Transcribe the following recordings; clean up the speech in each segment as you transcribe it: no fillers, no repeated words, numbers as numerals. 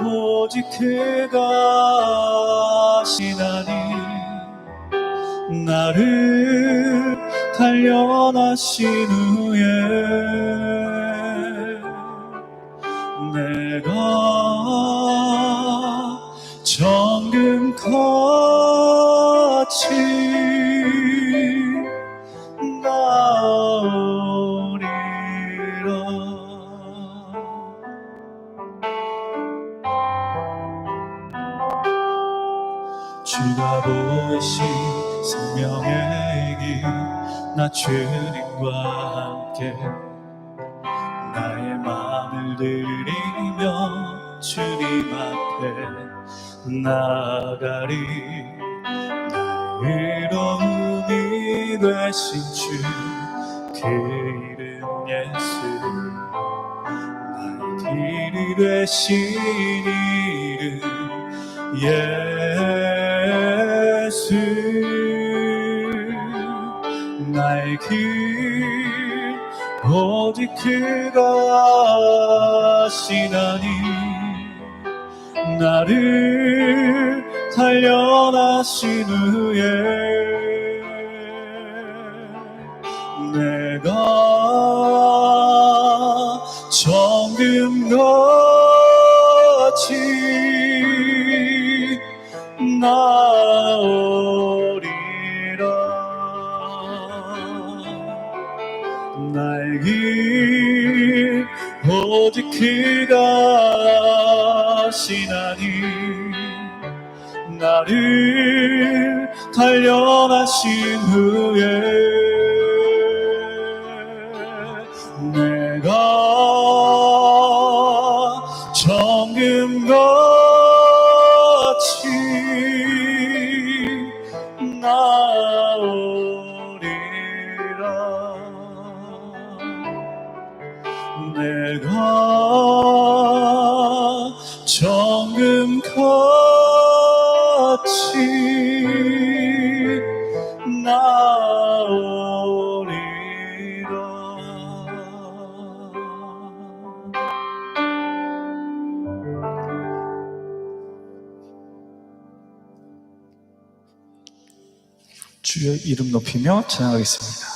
오직 그가 시나니 나를 단련하신 후에 내가 정금같이 나오리라. 주가 보이신 생명의 길, 나 주님과 함께 나의 마음을 드리며 주님 앞에 나아가리. 나의 이름이 되신 주, 그 이름 예수, 나의 길이 되신 이름 예수. 나의 길 오직 그가 하시나니 나를 단련하신 후에 내가 정금같이 나오리라. 나의 길 오직 그가 하시나니 나를 단련하신 후에 내가 정금같이 나오리라. 내가 정금같이 나오리라. 주의 이름 높이며 찬양하겠습니다.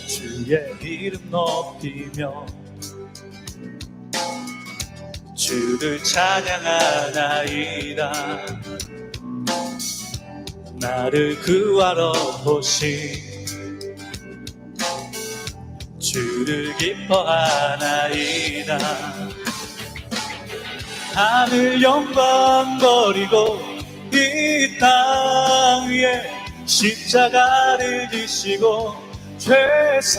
주의 이름 높이며 주를 찬양하나이다. 나를 구하러 오신 주를 기뻐하나이다. 하늘 영광 버리고 이 땅 위에 십자가를 지시고 죄사했네.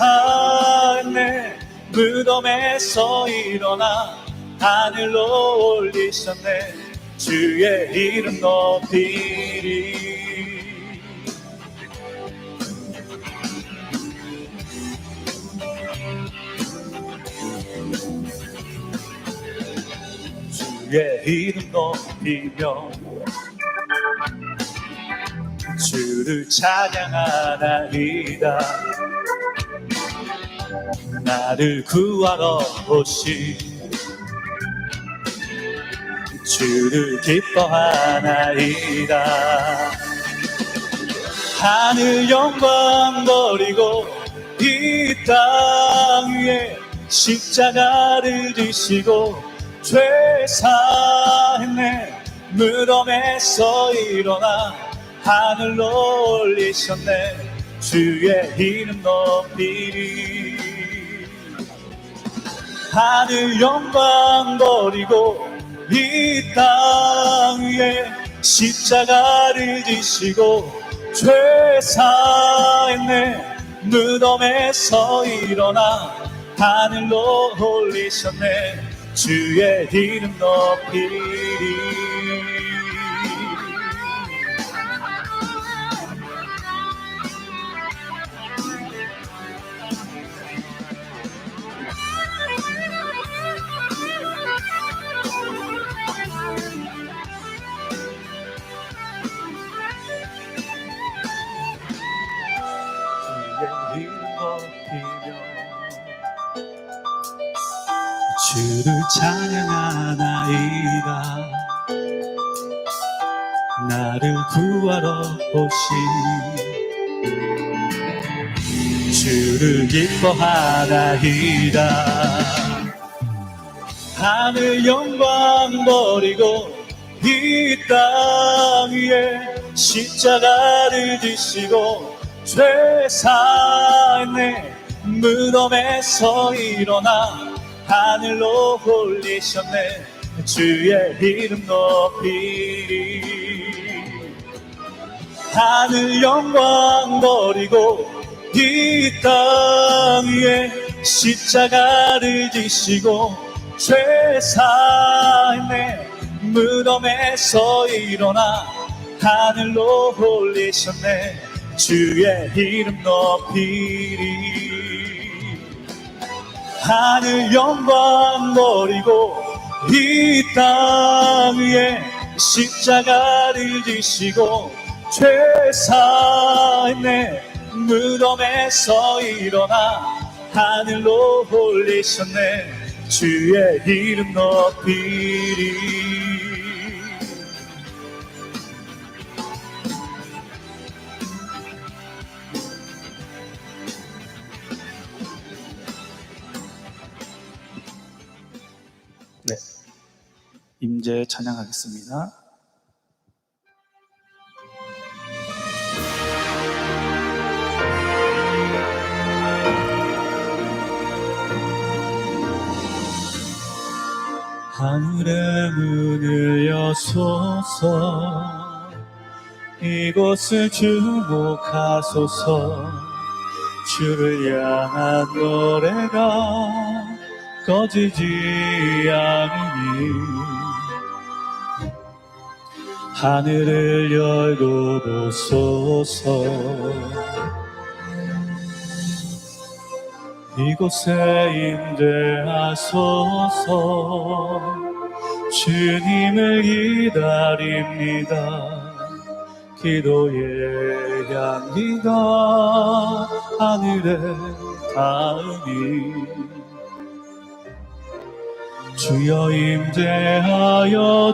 무덤에서 일어나 하늘로 올리셨네. 주의 이름 높이리. 주의 이름 높이며 주를 찬양하나이다. 나를 구하러 오신 주를 기뻐하나이다. 하늘 영광 버리고 이 땅 위에 십자가를 지시고 죄사했네. 무덤에서 일어나 하늘로 올리셨네. 주의 이름 높이리. 하늘 영광 버리고 이 땅 위에 십자가를 지시고 죄사했네. 무덤에서 일어나 하늘로 올리셨네. 주의 이름 높이리. 주의 이름 높이며 주를 찬양하나이다. 나를 구하러 오신 주를 기뻐하나이다. 하늘 영광 버리고 이 땅 위에 십자가를 지시고 죄 사했네. 무덤에서 일어나 하늘로 올리셨네. 주의 이름 높이리. 하늘 영광 버리고 이 땅 위에 십자가를 지시고 죄 사했네. 무덤에서 일어나 하늘로 올리셨네. 주의 이름 높이리. 하늘 영광 버리고 이 땅 위에 십자가를 지시고 죄 사했네. 무덤에서 일어나 하늘로 올리셨네. 주의 이름 높이리. 네, 임재 찬양하겠습니다. 하늘의 문을 여소서. 이곳을 주목하소서. 주를 향한 노래가 꺼지지 않으니 하늘을 열고 보소서. 이곳에 임재하소서. 주님을 기다립니다. 기도의 향기가 하늘에 닿으니 주여 임재하여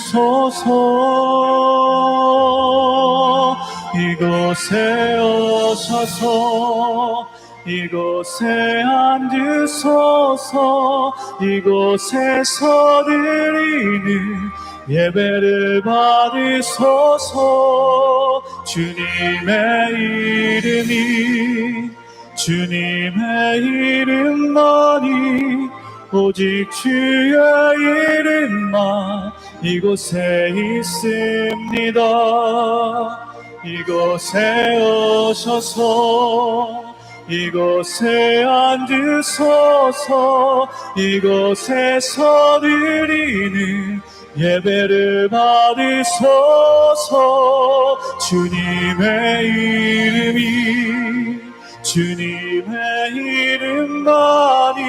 주소서. 이곳에 오셔서 이곳에 앉으소서. 이곳에서 드리는 예배를 받으소서. 주님의 이름이 주님의 이름만이 오직 주의 이름만 이곳에 있습니다. 이곳에 오셔서 이곳에 앉으소서. 이곳에서 드리는 예배를 받으소서. 주님의 이름이 주님의 이름만이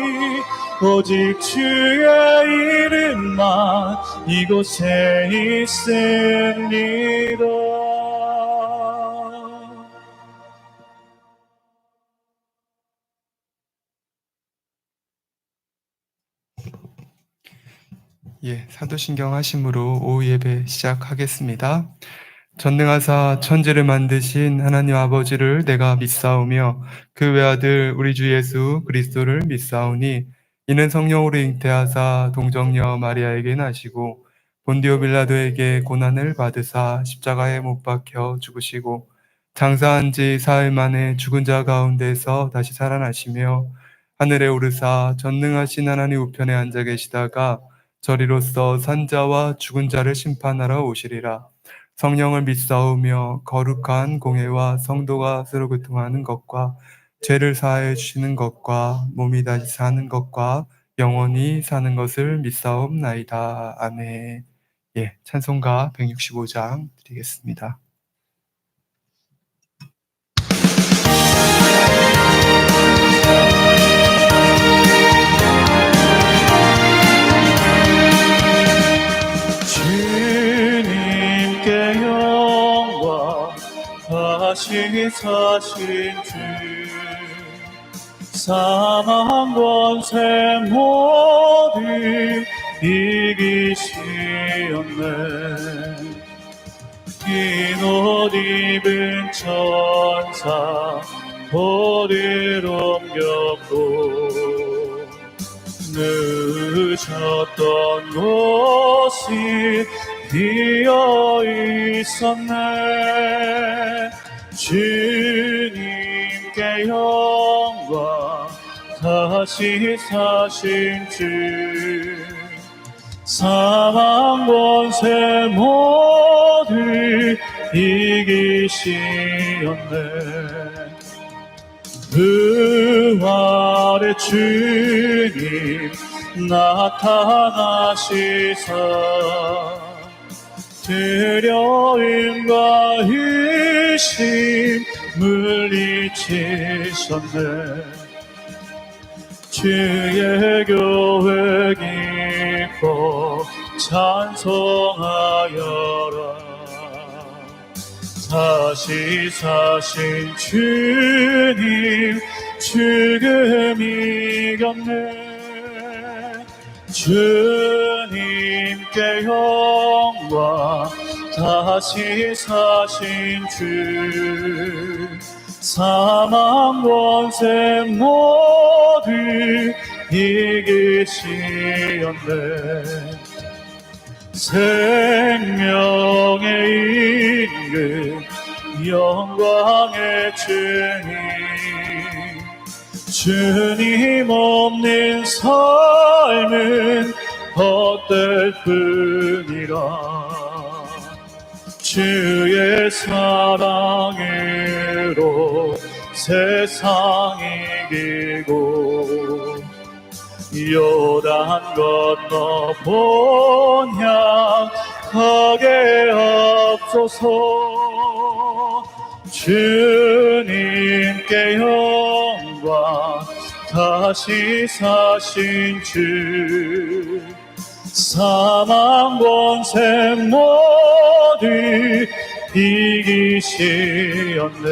오직 주의 이름만 이곳에 있습니다. 예, 사도신경 하심으로 오후 예배 시작하겠습니다. 전능하사 천지를 만드신 하나님 아버지를 내가 믿사오며 그 외아들 우리 주 예수 그리스도를 믿사오니 이는 성령으로 잉태하사 동정녀 마리아에게 나시고 본디오 빌라도에게 고난을 받으사 십자가에 못 박혀 죽으시고 장사한 지 사흘 만에 죽은 자 가운데서 다시 살아나시며 하늘에 오르사 전능하신 하나님 우편에 앉아 계시다가 저리로서 산자와 죽은 자를 심판하러 오시리라. 성령을 믿사오며 거룩한 공회와 성도가 서로 교통하는 것과 죄를 사하여 주시는 것과 몸이 다시 사는 것과 영원히 사는 것을 믿사옵나이다. 아멘. 예, 찬송가 165장 드리겠습니다. 주님께 영광 다시 사신 주 사망 권세 모두 이기시었네 흰 옷 입은 천사 볼을 옮겼고 늦었던 곳이 비어 있었네 주님께 영광 다시 사신 주 사망 권세 모두 이기시었네 부활의 주님 나타나시사 두려움과 의심 물리치셨네 주의 교회 기뻐 찬송하여라 다시 사신 주님 죽음 이겼네 주님께 영광 다시 사신 주 사망 권세 모두 이기시었네 생명의 임금 영광의 주님 주님 없는 삶은 헛될 뿐이라 주의 사랑으로 세상 이기고 요단 건너 본향하게 앞서서 주님께 영광 다시 사신 주 사망 권세 모두 이기시었네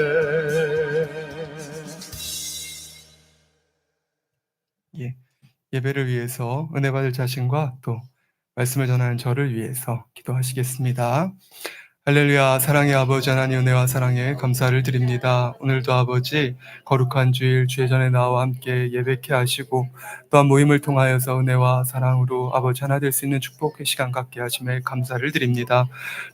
예, 예배를 위해서 은혜 받을 자신과 또 말씀을 전하는 저를 위해서 기도하시겠습니다. 할렐루야. 사랑의 아버지 하나님 은혜와 사랑에 감사를 드립니다. 오늘도 아버지 거룩한 주일 주의 전에 나와 함께 예배케 하시고 또한 모임을 통하여서 은혜와 사랑으로 아버지 하나 될 수 있는 축복의 시간 갖게 하심에 감사를 드립니다.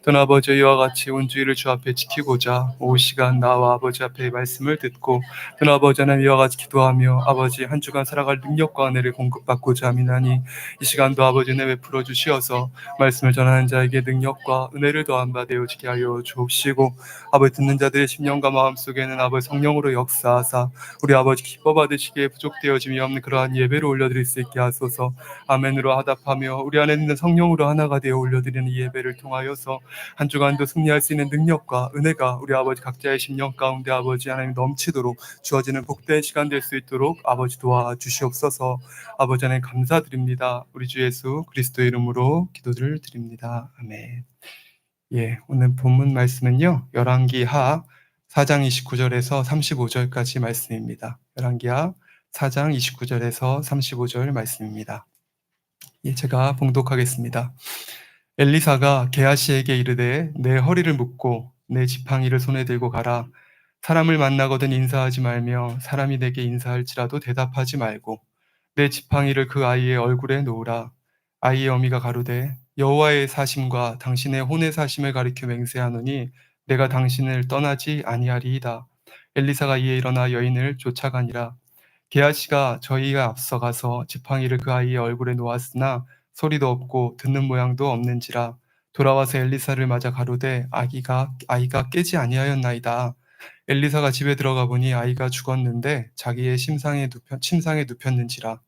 또한 아버지 이와 같이 온 주일을 주 앞에 지키고자 오후 시간 나와 아버지 앞에 말씀을 듣고 또한 아버지 하나님 이와 같이 기도하며 아버지 한 주간 살아갈 능력과 은혜를 공급받고자 함이나니 이 시간도 아버지 은혜 베풀어 주시어서 말씀을 전하는 자에게 능력과 은혜를 더한 바 되어지게 하여 주옵시고 아버지 듣는 자들의 심령과 마음속에는 아버지 성령으로 역사하사 우리 아버지 기뻐 받으시기에 부족되어짐이 없는 그러한 예배를 올려드릴 수 있게 하소서. 아멘으로 하답하며 우리 안에 있는 성령으로 하나가 되어 올려드리는 이 예배를 통하여서 한 주간도 승리할 수 있는 능력과 은혜가 우리 아버지 각자의 심령 가운데 아버지 하나님 넘치도록 주어지는 복된 시간 될 수 있도록 아버지 도와주시옵소서. 아버지 하나님 감사드립니다. 우리 주 예수 그리스도의 이름으로 기도를 드립니다. 아멘. 예, 오늘 본문 말씀은요 열왕기하 4장 29절에서 35절까지 말씀입니다. 열왕기하 4장 29절에서 35절 말씀입니다. 예, 제가 봉독하겠습니다. 엘리사가 게하시에게 이르되 내 허리를 묶고 내 지팡이를 손에 들고 가라. 사람을 만나거든 인사하지 말며 사람이 내게 인사할지라도 대답하지 말고 내 지팡이를 그 아이의 얼굴에 놓으라. 아이의 어미가 가로되 여호와의 사심과 당신의 혼의 사심을 가리켜 맹세하노니 내가 당신을 떠나지 아니하리이다. 엘리사가 이에 일어나 여인을 쫓아가니라. 게하시가 저희가 앞서가서 지팡이를 그 아이의 얼굴에 놓았으나 소리도 없고 듣는 모양도 없는지라. 돌아와서 엘리사를 맞아 가로되 아이가 깨지 아니하였나이다. 엘리사가 집에 들어가 보니 아이가 죽었는데 자기의 침상에 눕혔는지라.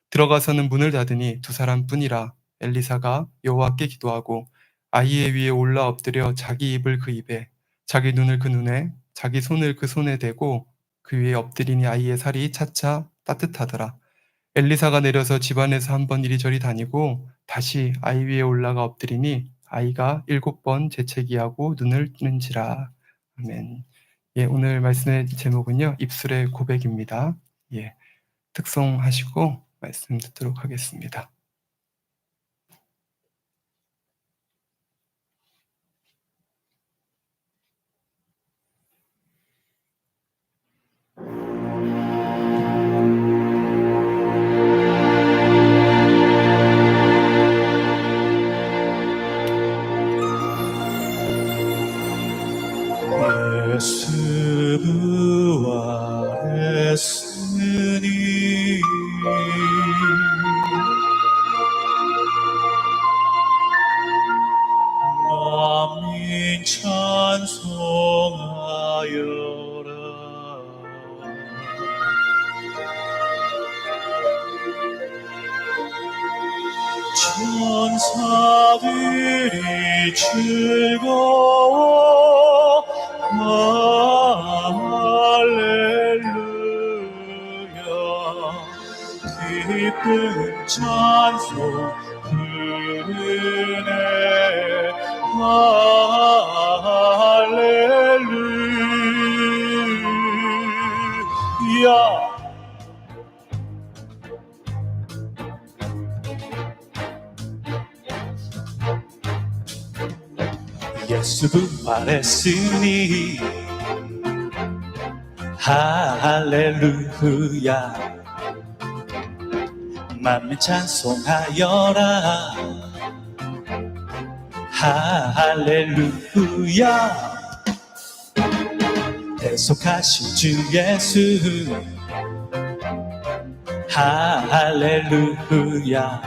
들어가서는 문을 닫으니 두 사람뿐이라. 엘리사가 여호와께 기도하고 아이의 위에 올라 엎드려 자기 입을 그 입에, 자기 눈을 그 눈에, 자기 손을 그 손에 대고 그 위에 엎드리니 아이의 살이 차차 따뜻하더라. 엘리사가 내려서 집안에서 한 번 이리저리 다니고 다시 아이 위에 올라가 엎드리니 아이가 7번 재채기하고 눈을 뜨는지라. 아멘. 예, 오늘 말씀의 제목은요, 입술의 고백입니다. 예, 특송하시고 말씀 듣도록 하겠습니다. 예수 부활했으니 만민 찬송하여라. 천사들이 즐거워 할렐루야. 기쁜 찬송 부르네 할렐루야. 예수 부활했으니 할렐루야. 만민 찬송하여라 할렐루야. 대속하신 주 예수 할렐루야.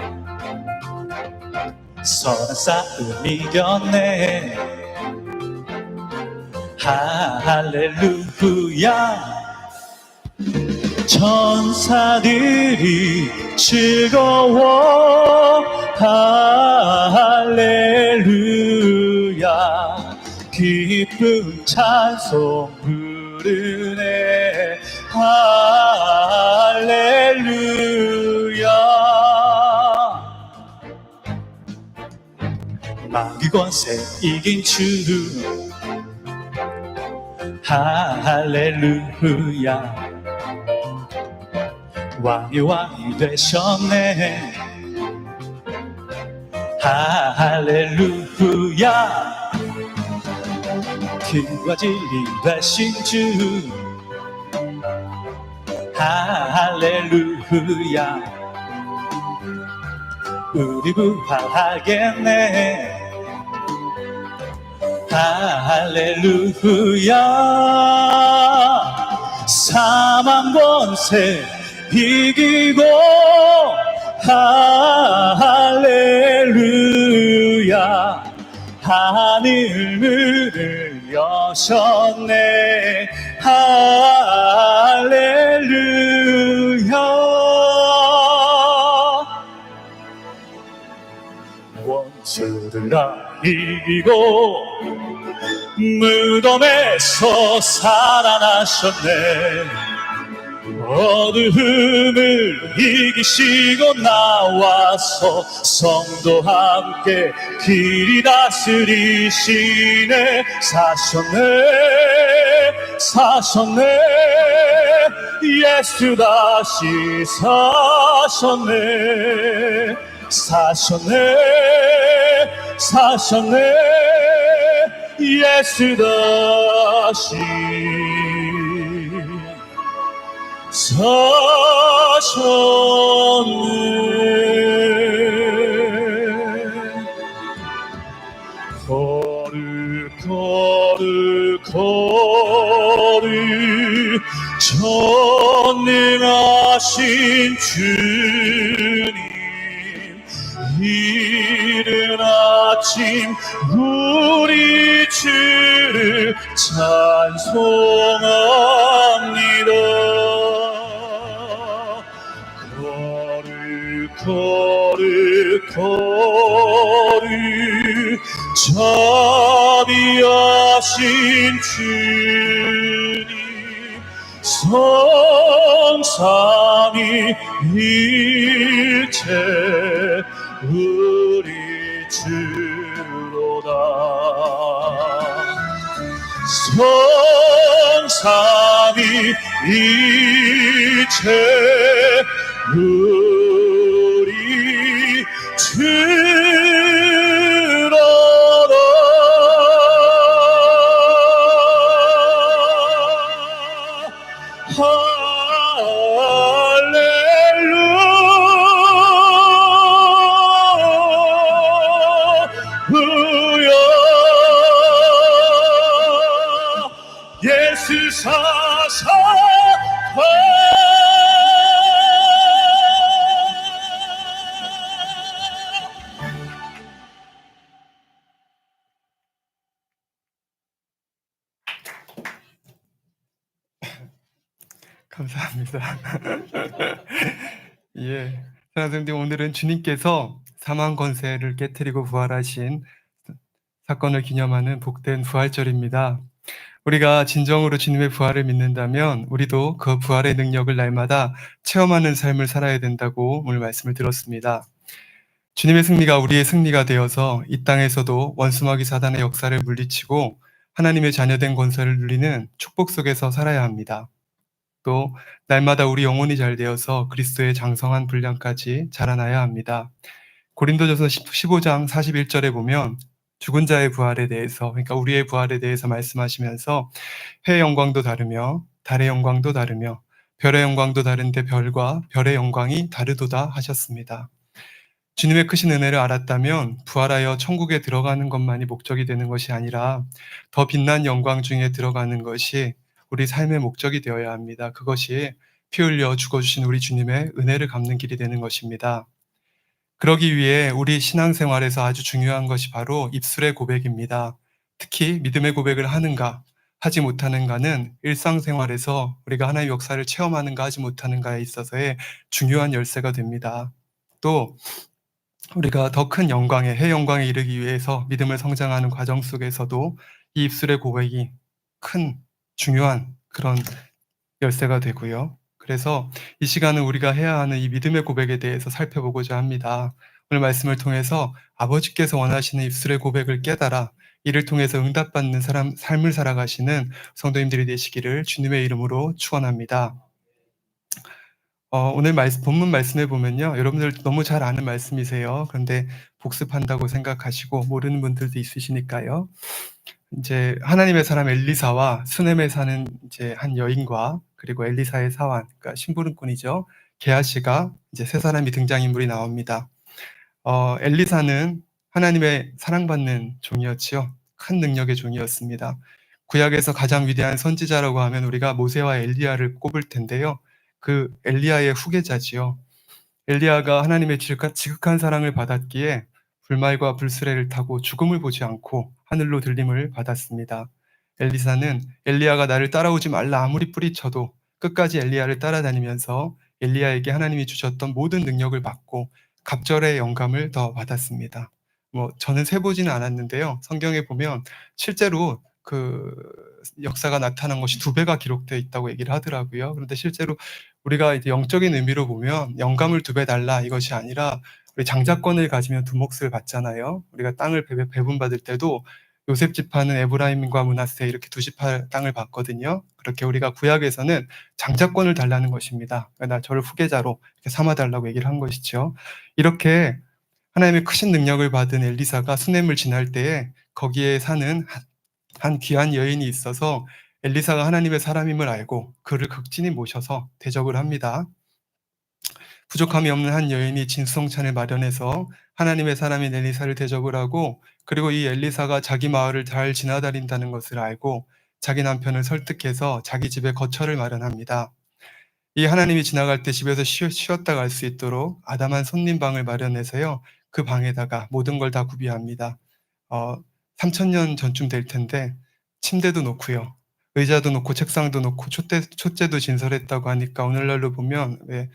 선한 싸움 이겼네 할렐루야. 천사들이 즐거워 할렐루야. 기쁜 찬송 부르네 할렐루야. 만기 권세 이긴 주 할렐루야. 왕의 왕이 되셨네 할렐루야. 길과 진리 되신 주 할렐루야. 우리 부활하겠네 할렐루야. 사망 권세 이기고 할렐루야. 하늘 문을 여셨네 할렐루야. 원수들 다 이기고 무덤에서 살아나셨네. 어두움을 이기시고 나와서 성도와 함께 길이 다스리시네. 사셨네 예수 다시 사셨네 예수 다시 사셨네. 거룩 전능하신 주님, 이른 아침 하심 우리 주를 찬송합니다. 거룩 자비하신 주님 성삼위일체 우리 주로다. 성삼위일체 우리 주로다. 할렐루야. 예수 사사 감사합니다. 예, 사랑하는 오늘은 주님께서 사망 권세를 깨뜨리고 부활하신 사건을 기념하는 복된 부활절입니다. 우리가 진정으로 주님의 부활을 믿는다면 우리도 그 부활의 능력을 날마다 체험하는 삶을 살아야 된다고 오늘 말씀을 들었습니다. 주님의 승리가 우리의 승리가 되어서 이 땅에서도 원수마귀 사단의 역사를 물리치고 하나님의 자녀된 권세를 누리는 축복 속에서 살아야 합니다. 또 날마다 우리 영혼이 잘 되어서 그리스도의 장성한 분량까지 자라나야 합니다. 고린도전서 15장 41절에 보면 죽은 자의 부활에 대해서, 그러니까 우리의 부활에 대해서 말씀하시면서 해의 영광도 다르며 달의 영광도 다르며 별의 영광도 다른데 별과 별의 영광이 다르도다 하셨습니다. 주님의 크신 은혜를 알았다면 부활하여 천국에 들어가는 것만이 목적이 되는 것이 아니라 더 빛난 영광 중에 들어가는 것이 우리 삶의 목적이 되어야 합니다. 그것이 피 흘려 죽어주신 우리 주님의 은혜를 갚는 길이 되는 것입니다. 그러기 위해 우리 신앙생활에서 아주 중요한 것이 바로 입술의 고백입니다. 특히 믿음의 고백을 하는가, 하지 못하는가는 일상생활에서 우리가 하나님의 역사를 체험하는가 하지 못하는가에 있어서의 중요한 열쇠가 됩니다. 또 우리가 더 큰 영광에, 해 영광에 이르기 위해서 믿음을 성장하는 과정 속에서도 이 입술의 고백이 큰 중요한 그런 열쇠가 되고요. 그래서 이 시간은 우리가 해야 하는 이 믿음의 고백에 대해서 살펴보고자 합니다. 오늘 말씀을 통해서 아버지께서 원하시는 입술의 고백을 깨달아 이를 통해서 응답받는 삶을 살아가시는 성도님들이 되시기를 주님의 이름으로 축원합니다. 오늘 본문 말씀에 보면요. 여러분들 너무 잘 아는 말씀이세요. 그런데 복습한다고 생각하시고 모르는 분들도 있으시니까요. 이제 하나님의 사람 엘리사와 수넴에 사는 이제 한 여인과 그리고 엘리사의 사환, 그러니까 심부름꾼이죠. 게하시가 이제 세 사람이 등장인물이 나옵니다. 엘리사는 하나님의 사랑받는 종이었지요. 큰 능력의 종이었습니다. 구약에서 가장 위대한 선지자라고 하면 우리가 모세와 엘리야를 꼽을 텐데요. 그 엘리야의 후계자지요. 엘리야가 하나님의 지극한 사랑을 받았기에 불말과 불수레를 타고 죽음을 보지 않고 하늘로 들림을 받았습니다. 엘리사는 엘리야가 나를 따라오지 말라 아무리 뿌리쳐도 끝까지 엘리야를 따라다니면서 엘리야에게 하나님이 주셨던 모든 능력을 받고 갑절의 영감을 더 받았습니다. 저는 세보지는 않았는데요. 성경에 보면 실제로 그 역사가 나타난 것이 2배가 기록되어 있다고 얘기를 하더라고요. 그런데 실제로 우리가 이제 영적인 의미로 보면 영감을 2배 달라 이것이 아니라 우리 장자권을 가지면 2몫을 받잖아요. 우리가 땅을 배분받을 때도 요셉 지파는 에브라임과 므낫세 이렇게 2지파 땅을 받거든요. 그렇게 우리가 구약에서는 장자권을 달라는 것입니다. 그러니까 저를 후계자로 이렇게 삼아달라고 얘기를 한 것이죠. 이렇게 하나님의 크신 능력을 받은 엘리사가 수넴을 지날 때에 거기에 사는 한 귀한 여인이 있어서 엘리사가 하나님의 사람임을 알고 그를 극진히 모셔서 대접을 합니다. 부족함이 없는 한 여인이 진수성찬을 마련해서 하나님의 사람인 엘리사를 대접을 하고 그리고 이 엘리사가 자기 마을을 잘 지나다닌다는 것을 알고 자기 남편을 설득해서 자기 집에 거처를 마련합니다. 이 하나님이 지나갈 때 집에서 쉬었다 갈 수 있도록 아담한 손님방을 마련해서요. 그 방에다가 모든 걸 다 구비합니다. 어 3,000년 전쯤 될 텐데 침대도 놓고요. 의자도 놓고 책상도 놓고 촛대도 진설했다고 하니까 오늘날로 보면 왜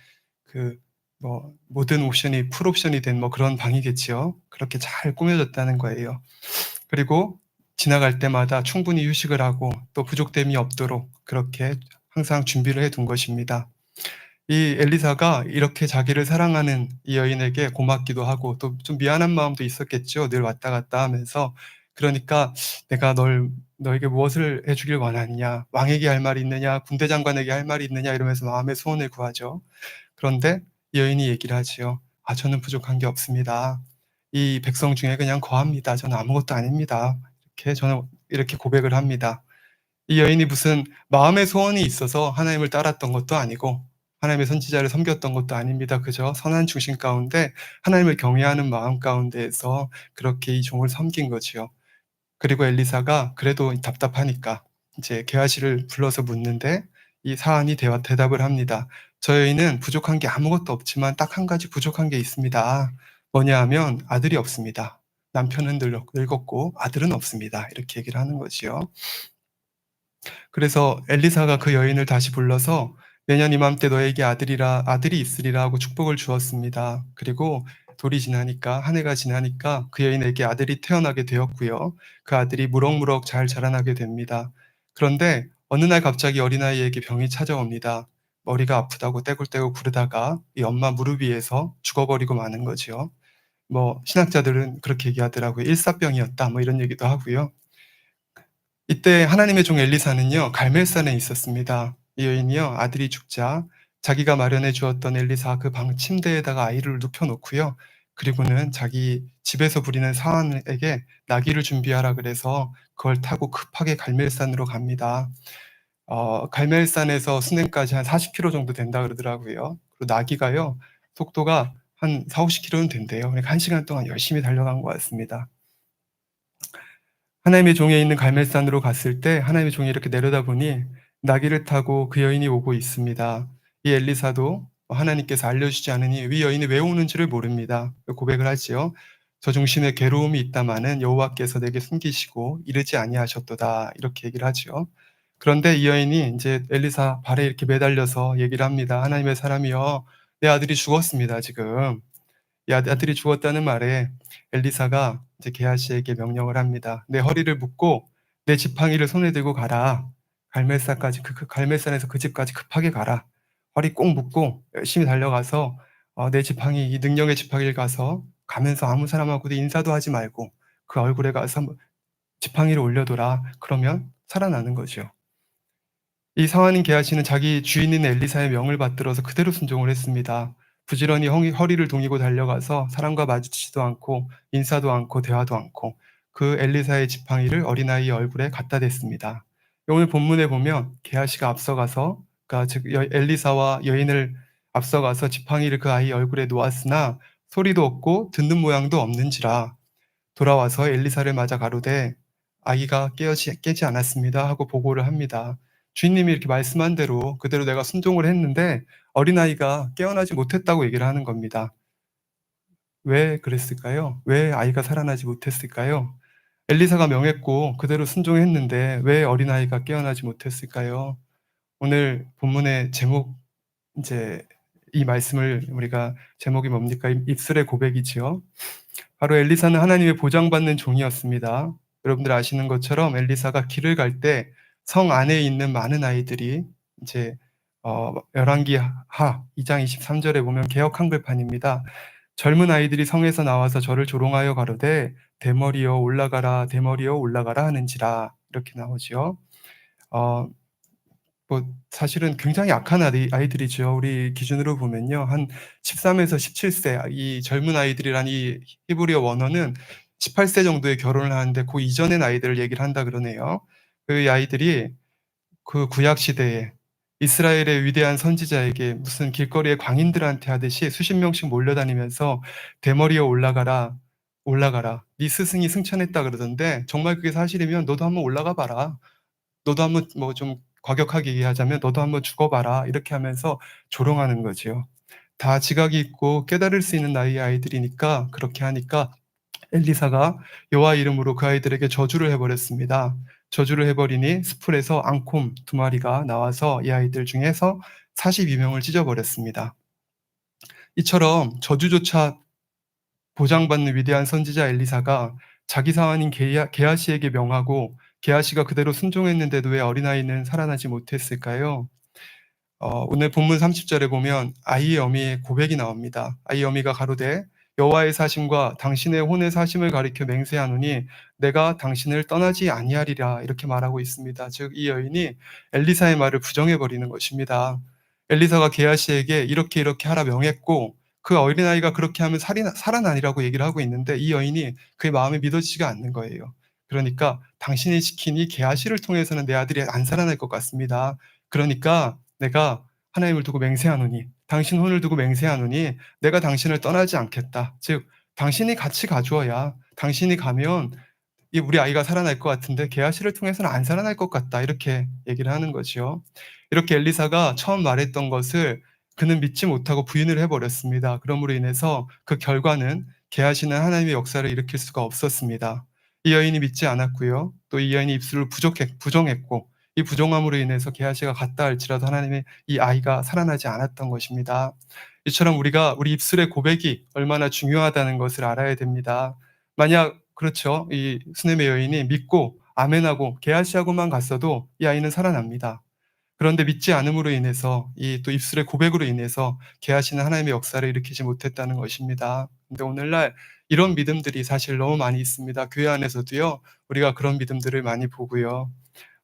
그 뭐 모든 옵션이 풀 옵션이 된 뭐 그런 방이겠지요. 그렇게 잘 꾸며졌다는 거예요. 그리고 지나갈 때마다 충분히 휴식을 하고 또 부족됨이 없도록 그렇게 항상 준비를 해둔 것입니다. 이 엘리사가 이렇게 자기를 사랑하는 이 여인에게 고맙기도 하고 또 좀 미안한 마음도 있었겠죠. 늘 왔다 갔다 하면서. 그러니까 "내가 너에게 무엇을 해 주길 원하느냐? 왕에게 할 말이 있느냐? 군대 장관에게 할 말이 있느냐?" 이러면서 마음의 소원을 구하죠. 그런데 이 여인이 얘기를 하지요. "아 저는 부족한 게 없습니다. 이 백성 중에 그냥 거합니다. 저는 아무것도 아닙니다." 저는 이렇게 고백을 합니다. 이 여인이 무슨 마음의 소원이 있어서 하나님을 따랐던 것도 아니고 하나님의 선지자를 섬겼던 것도 아닙니다. 그저 선한 중심 가운데 하나님을 경외하는 마음 가운데에서 그렇게 이 종을 섬긴 거지요. 그리고 엘리사가 그래도 답답하니까 이제 게하시를 불러서 묻는데 이 사안이 대답을 합니다. "저 여인은 부족한 게 아무것도 없지만 딱 한 가지 부족한 게 있습니다. 뭐냐 하면 아들이 없습니다. 남편은 늙었고 아들은 없습니다." 이렇게 얘기를 하는 거지요. 그래서 엘리사가 그 여인을 다시 불러서 "내년 이맘때 너에게 아들이 있으리라." 하고 축복을 주었습니다. 그리고 돌이 지나니까 한 해가 지나니까 그 여인에게 아들이 태어나게 되었고요. 그 아들이 무럭무럭 잘 자라나게 됩니다. 그런데 어느 날 갑자기 어린아이에게 병이 찾아옵니다. 머리가 아프다고 떼굴떼굴 구르다가 이 엄마 무릎 위에서 죽어버리고 마는 거지요. 뭐 신학자들은 그렇게 얘기하더라고요. "일사병이었다." 뭐 이런 얘기도 하고요. 이때 하나님의 종 엘리사는요 갈멜산에 있었습니다. 이 여인이요 아들이 죽자 자기가 마련해 주었던 엘리사 그 방 침대에다가 아이를 눕혀 놓고요. 그리고는 자기 집에서 부리는 사환에게 나귀를 준비하라 그래서 그걸 타고 급하게 갈멜산으로 갑니다. 갈멜산에서 수nem까지 한 40km 정도 된다 그러더라고요. 그리고 나귀가요 속도가 한 40-50km는 된대요. 그러니까 1시간 동안 열심히 달려간 것 같습니다. 하나님의 종에 있는 갈멜산으로 갔을 때 하나님의 종이 이렇게 내려다보니 나귀를 타고 그 여인이 오고 있습니다. 이 엘리사도 하나님께서 알려주지 않으니 이 여인이 왜 오는지를 모릅니다. 고백을 하지요. "저 중심에 괴로움이 있다마는 여호와께서 내게 숨기시고 이르지 아니하셨도다." 이렇게 얘기를 하지요. 그런데 이 여인이 인제 엘리사 발에 이렇게 매달려서 얘기를 합니다. "하나님의 사람이여 내 아들이 죽었습니다 지금." 이 아들이 죽었다는 말에 엘리사가 이제 게하시에게 명령을 합니다. "내 허리를 묶고 내 지팡이를 손에 들고 가라. 갈멜산까지 갈멜산에서 그 집까지 급하게 가라. 허리 꼭 묶고 열심히 달려가서 내 지팡이 이 능력의 지팡이를 가면서 아무 사람하고도 인사도 하지 말고 그 얼굴에 가서 지팡이를 올려둬라. 그러면 살아나는 거죠." 이 상하인 게하시는 자기 주인인 엘리사의 명을 받들어서 그대로 순종을 했습니다. 부지런히 허리를 동이고 달려가서 사람과 마주치지도 않고 인사도 않고 대화도 않고 그 엘리사의 지팡이를 어린아이의 얼굴에 갖다 댔습니다. 오늘 본문에 보면 게하시가 앞서가서 그러니까 즉 엘리사와 여인을 앞서가서 지팡이를 그 아이 얼굴에 놓았으나 소리도 없고 듣는 모양도 없는지라 돌아와서 엘리사를 맞아 가로되 "아이가 깨지 않았습니다." 하고 보고를 합니다. 주인님이 이렇게 말씀한 대로 그대로 내가 순종을 했는데 어린아이가 깨어나지 못했다고 얘기를 하는 겁니다. 왜 그랬을까요? 왜 아이가 살아나지 못했을까요? 엘리사가 명했고 그대로 순종했는데 왜 어린아이가 깨어나지 못했을까요? 오늘 본문의 제목 인제 이 말씀을 우리가 제목이 뭡니까? 입술의 고백이지요. 바로 엘리사는 하나님의 보장받는 종이었습니다. 여러분들 아시는 것처럼 엘리사가 길을 갈 때 성 안에 있는 많은 아이들이 이제 열왕기 하 2장 23절에 보면 개역 한글판입니다. 젊은 아이들이 성에서 나와서 저를 조롱하여 가로되 대머리여 올라가라 대머리여 올라가라 하는지라 이렇게 나오지요. 어 뭐 사실은 굉장히 약한 아이들이죠. 우리 기준으로 보면요. 한 13에서 17세 이 젊은 아이들이란 이 히브리어 원어는 18세 정도에 결혼을 하는데 그 이전의 나이들을 얘기를 한다 그러네요. 그 아이들이 그 구약 시대에 이스라엘의 위대한 선지자에게 무슨 길거리에 광인들한테 하듯이 수십 명씩 몰려다니면서 "대머리여 올라가라. 올라가라. 네 스승이 승천했다." 그러던데 정말 그게 사실이면 "너도 한번 올라가 봐라." 너도 한번 뭐 좀 과격하게 얘기하자면 "너도 한번 죽어 봐라." 이렇게 하면서 조롱하는 거지요. 다 지각이 있고 깨달을 수 있는 나이의 아이들이니까 그렇게 하니까 엘리사가 여호와 이름으로 그 아이들에게 저주를 해버렸습니다. 저주를 해버리니 숲풀에서 앙콤 2마리가 나와서 이 아이들 중에서 42명을 찢어버렸습니다. 이처럼 저주조차 보장받는 위대한 선지자 엘리사가 자기 사환인 게하시에게 명하고 게하시가 그대로 순종했는데도 왜 어린아이는 살아나지 못했을까요? 오늘 본문 30절에 보면 아이의 어미의 고백이 나옵니다. 아이의 어미가 가로되 여호와의 사심과 당신의 혼의 사심을 가리켜 맹세하노니 내가 당신을 떠나지 아니하리라 이렇게 말하고 있습니다. 즉 이 여인이 엘리사의 말을 부정해 버리는 것입니다. 엘리사가 게하시에게 이렇게 하라 명했고 그 어린아이가 그렇게 하면 살아나리라고 얘기를 하고 있는데 이 여인이 그의 마음에 믿어지지가 않는 거예요. 그러니까 당신이 시킨 이 게하시를 통해서는 내 아들이 안 살아날 것 같습니다. 그러니까 내가 하나님을 두고 맹세하노니 당신 혼을 두고 맹세하노니 내가 당신을 떠나지 않겠다. 즉 당신이 같이 가주어야 당신이 가면 이 우리 아이가 살아날 것 같은데 게하시를 통해서는 안 살아날 것 같다. 이렇게 얘기를 하는 거죠. 이렇게 엘리사가 처음 말했던 것을 그는 믿지 못하고 부인을 해버렸습니다. 그러므로 인해서 그 결과는 게하시는 하나님의 역사를 일으킬 수가 없었습니다. 이 여인이 믿지 않았고요. 또 이 여인이 입술을 부정했고 이 부정함으로 인해서 게하시가 갔다 할지라도 하나님의 이 아이가 살아나지 않았던 것입니다. 이처럼 우리가 우리 입술의 고백이 얼마나 중요하다는 것을 알아야 됩니다. 만약 그렇죠. 이 수넴의 여인이 믿고 아멘하고 게하시하고만 갔어도 이 아이는 살아납니다. 그런데 믿지 않음으로 인해서 이 또 입술의 고백으로 인해서 게하시는 하나님의 역사를 일으키지 못했다는 것입니다. 근데 오늘날 이런 믿음들이 사실 너무 많이 있습니다. 교회 안에서도요. 우리가 그런 믿음들을 많이 보고요.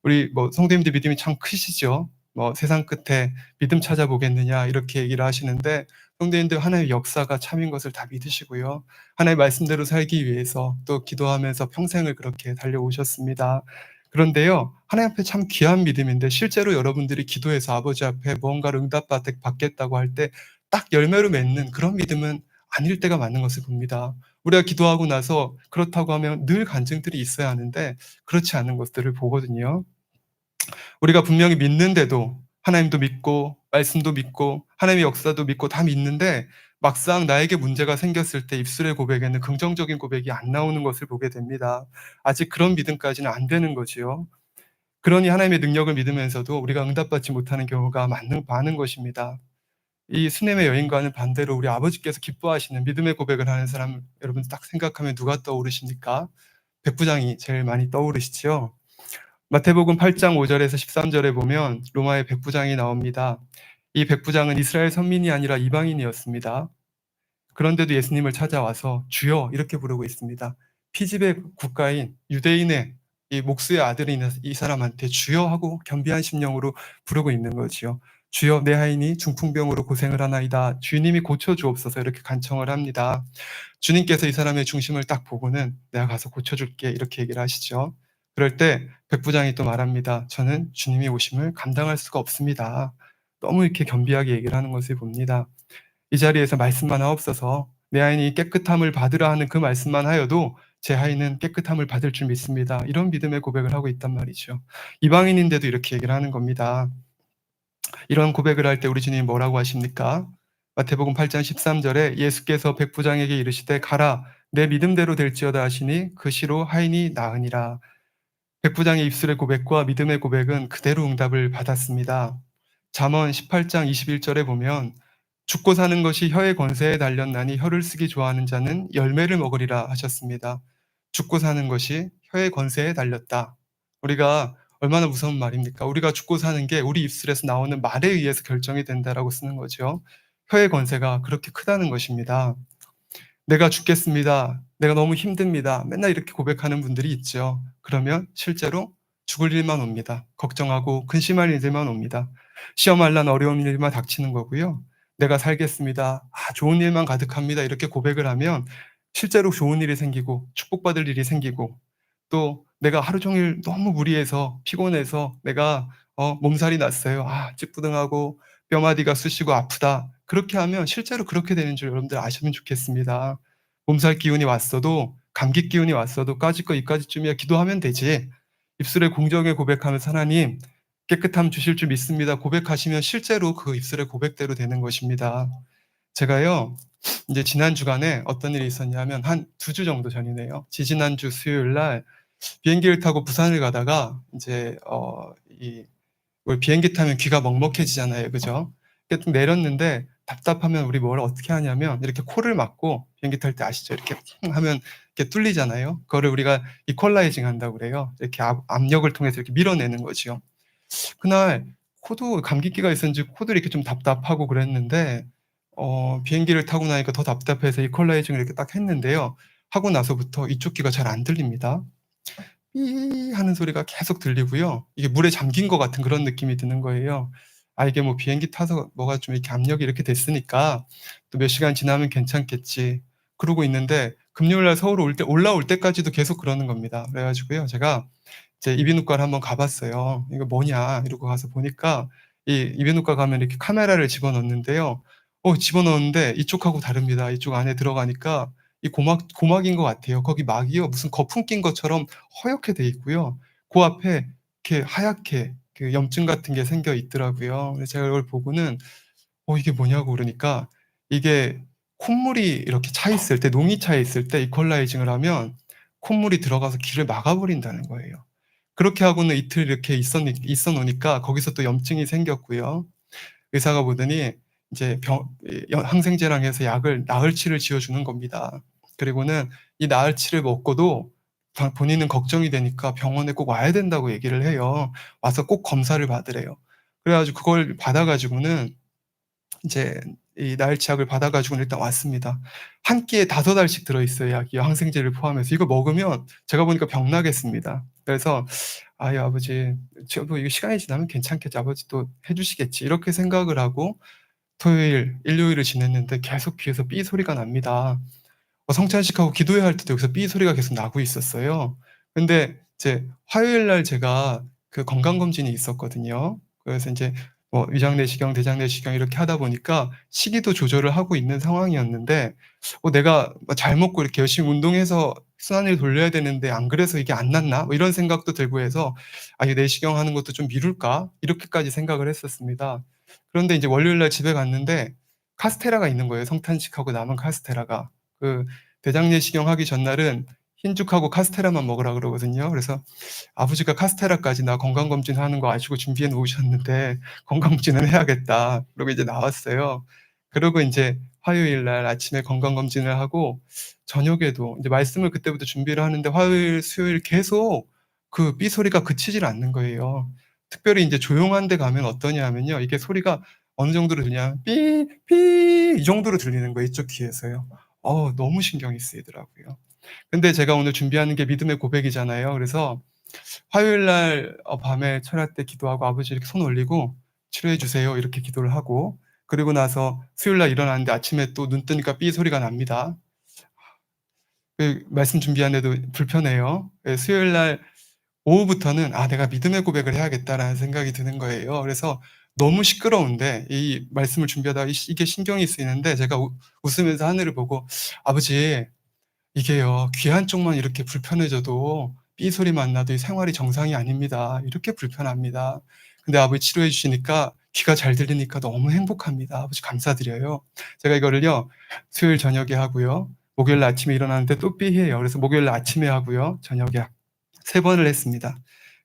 우리 성도님들 믿음이 참 크시죠. 세상 끝에 믿음 찾아보겠느냐 이렇게 얘기를 하시는데 성도님들 하나님의 역사가 참인 것을 다 믿으시고요. 하나님의 말씀대로 살기 위해서 또 기도하면서 평생을 그렇게 달려오셨습니다. 그런데요. 하나님 앞에 참 귀한 믿음인데 실제로 여러분들이 기도해서 아버지 앞에 무언가를 응답받겠다고 할 때 딱 열매로 맺는 그런 믿음은 아닐 때가 많은 것을 봅니다. 우리가 기도하고 나서 그렇다고 하면 늘 간증들이 있어야 하는데 그렇지 않은 것들을 보거든요. 우리가 분명히 믿는데도 하나님도 믿고 말씀도 믿고 하나님의 역사도 믿고 다 믿는데 막상 나에게 문제가 생겼을 때 입술의 고백에는 긍정적인 고백이 안 나오는 것을 보게 됩니다. 아직 그런 믿음까지는 안 되는 거지요. 그러니 하나님의 능력을 믿으면서도 우리가 응답받지 못하는 경우가 많은 것입니다. 이 수넴의 여인과는 반대로 우리 아버지께서 기뻐하시는 믿음의 고백을 하는 사람 여러분 딱 생각하면 누가 떠오르십니까? 백부장이 제일 많이 떠오르시죠. 마태복음 8장 5절에서 13절에 보면 로마의 백부장이 나옵니다. 이 백부장은 이스라엘 선민이 아니라 이방인이었습니다. 그런데도 예수님을 찾아와서 주여 이렇게 부르고 있습니다. 피지의 국가인 유대인의 이 목수의 아들인 이 사람한테 주여 하고 겸비한 심령으로 부르고 있는 거지요. 주여 내 하인이 중풍병으로 고생을 하나이다. 주님이 고쳐주옵소서 이렇게 간청을 합니다. 주님께서 이 사람의 중심을 딱 보고는 내가 가서 고쳐줄게 이렇게 얘기를 하시죠. 그럴 때 백부장이 또 말합니다. 저는 주님이 오심을 감당할 수가 없습니다. 너무 이렇게 겸비하게 얘기를 하는 것을 봅니다. 이 자리에서 말씀만 하옵소서 내 하인이 깨끗함을 받으라 하는 그 말씀만 하여도 제 하인은 깨끗함을 받을 줄 믿습니다. 이런 믿음의 고백을 하고 있단 말이죠. 이방인인데도 이렇게 얘기를 하는 겁니다. 이런 고백을 할 때 우리 주님이 뭐라고 하십니까? 마태복음 8장 13절에 예수께서 백부장에게 이르시되 가라 내 믿음대로 될지어다 하시니 그 시로 하인이 나으니라. 백부장의 입술의 고백과 믿음의 고백은 그대로 응답을 받았습니다. 잠언 18장 21절에 보면 죽고 사는 것이 혀의 권세에 달렸나니 혀를 쓰기 좋아하는 자는 열매를 먹으리라 하셨습니다. 죽고 사는 것이 혀의 권세에 달렸다. 우리가 얼마나 무서운 말입니까? 우리가 죽고 사는 게 우리 입술에서 나오는 말에 의해서 결정이 된다라고 쓰는 거죠. 혀의 권세가 그렇게 크다는 것입니다. 내가 죽겠습니다. 내가 너무 힘듭니다. 맨날 이렇게 고백하는 분들이 있죠. 그러면 실제로 죽을 일만 옵니다. 걱정하고 근심할 일들만 옵니다. 시험할 난 어려운 일만 닥치는 거고요. 내가 살겠습니다. 좋은 일만 가득합니다. 이렇게 고백을 하면 실제로 좋은 일이 생기고 축복받을 일이 생기고 또 내가 하루 종일 너무 무리해서 피곤해서 내가 몸살이 났어요. 찌뿌둥하고 뼈마디가 쑤시고 아프다. 그렇게 하면 실제로 그렇게 되는 줄 여러분들 아시면 좋겠습니다. 몸살 기운이 왔어도 감기 기운이 왔어도 까짓 거 이까짓쯤이야 기도하면 되지. 입술에 공정에 고백하면서 하나님 깨끗함 주실 줄 믿습니다. 고백하시면 실제로 그 입술의 고백대로 되는 것입니다. 제가요 이제 지난 주간에 어떤 일이 있었냐면 한 2주 정도 전이네요. 지지난주 수요일 날 비행기를 타고 부산을 가다가 인제 이 우리 비행기 타면 귀가 먹먹해지잖아요. 그죠? 이렇게 좀 내렸는데 답답하면 우리 뭘 어떻게 하냐면 이렇게 코를 막고 비행기 탈 때 아시죠? 이렇게 쿵 하면 이렇게 뚫리잖아요. 그거를 우리가 이퀄라이징 한다고 그래요. 이렇게 압력을 통해서 이렇게 밀어내는 거지요. 그날 코도 감기기가 있었는지 코도 이렇게 좀 답답하고 그랬는데 비행기를 타고 나니까 더 답답해서 이퀄라이징을 이렇게 딱 했는데요. 하고 나서부터 이쪽 귀가 잘 안 들립니다. 삐 하는 소리가 계속 들리고요. 이게 물에 잠긴 것 같은 그런 느낌이 드는 거예요. 아 이게 뭐 비행기 타서 뭐가 좀 이렇게 압력이 이렇게 됐으니까 또 몇 시간 지나면 괜찮겠지. 그러고 있는데 금요일 날 서울 올라올 때까지도 계속 그러는 겁니다. 그래 가지고요. 제가 이제 이비인후과를 한번 가 봤어요. "이거 뭐냐?" 이러고 가서 보니까 이 이비인후과 가면 이렇게 카메라를 집어넣는데요. 집어넣었는데 이쪽하고 다릅니다. 이쪽 안에 들어가니까 이 고막인 것 같아요. 거기 막이요. 무슨 거품 낀 것처럼 허옇게 돼 있고요. 그 앞에 이렇게 하얗게 그 염증 같은 게 생겨 있더라고요. 그래서 제가 이걸 보고는 이게 뭐냐고 그러니까 이게 콧물이 이렇게 차 있을 때 농이 차 있을 때 이퀄라이징을 하면 콧물이 들어가서 귀를 막아 버린다는 거예요. 그렇게 하고는 이틀 이렇게 있어 놓으니까 거기서 또 염증이 생겼고요. 의사가 보더니 이제 항생제랑 해서 약을 나을치를 지어 주는 겁니다. 그리고는 이 나을치를 먹고도 본인은 걱정이 되니까 병원에 꼭 와야 된다고 얘기를 해요. 와서 꼭 검사를 받으래요. 그래 가지고 그걸 받아 가지고는 이제 이 나을치약을 받아 가지고는 일단 왔습니다. 한 끼에 5 알씩 들어 있어요, 약이요. 항생제를 포함해서. 이거 먹으면 제가 보니까 병 나겠습니다. 그래서 '아이 아버지 저도 이거 시간이 지나면 괜찮겠지. 아버지 또 해 주시겠지.' 이렇게 생각을 하고 토요일, 일요일을 지냈는데 계속 귀에서 삐 소리가 납니다. 성찬식하고 기도회할 때도 여기서 삐 소리가 계속 나고 있었어요. 근데 이제 화요일 날 제가 그 건강검진이 있었거든요. 그래서 인제 뭐 위장내시경, 대장내시경 이렇게 하다 보니까 식이도 조절을 하고 있는 상황이었는데 '내가 잘 먹고 이렇게 열심히 운동해서 순환을 돌려야 되는데 안 그래서 이게 안 낫나?' 뭐 이런 생각도 들고 해서 '아 이 내시경 하는 것도 좀 미룰까?' 이렇게까지 생각을 했었습니다. 그런데 인제 월요일 날 집에 갔는데 카스테라가 있는 거예요, 성탄식하고 남은 카스테라가. 그 대장내시경 하기 전날은 흰죽하고 카스테라만 먹으라 그러거든요. 그래서 아버지가 카스테라까지 나 건강검진하는 거 아시고 준비해 놓으셨는데 "건강검진은 해야겠다." 그러고 이제 나왔어요. 그러고 인제 화요일 날 아침에 건강검진을 하고 저녁에도 인제 말씀을 그때부터 준비를 하는데 화요일, 수요일 계속 그 삐 소리가 그치질 않는 거예요. 특별히 인제 조용한 데 가면 어떠냐면요. 이게 소리가 어느 정도로 들리냐면 "삐 삐." 이 정도로 들리는 거예요, 이쪽 귀에서요. 너무 신경이 쓰이더라고요. 근데 제가 오늘 준비하는 게 믿음의 고백이잖아요. 그래서 화요일 날 밤에 철야 때 기도하고 아버지 이렇게 손 올리고 "치료해 주세요." 이렇게 기도를 하고 그리고 나서 수요일 날 일어났는데 아침에 또 눈 뜨니까 삐 소리가 납니다. 말씀 준비하는데도 불편해요. 수요일 날 오후부터는 '아 내가 믿음의 고백을 해야겠다.'라는 생각이 드는 거예요. 그래서 너무 시끄러운데 이 말씀을 준비하다가 이게 신경이 쓰이는데 제가 웃으면서 하늘을 보고 "아버지 이게요. 귀 한쪽만 이렇게 불편해져도 삐 소리만 나도 이 생활이 정상이 아닙니다. 이렇게 불편합니다. 근데 아버지 치료해 주시니까 귀가 잘 들리니까 너무 행복합니다. 아버지 감사드려요." 제가 이거를요. 수요일 저녁에 하고요. 목요일 날 아침에 일어나는데 또 삐해요. 그래서 목요일 날 아침에 하고요. 저녁에 3 번을 했습니다.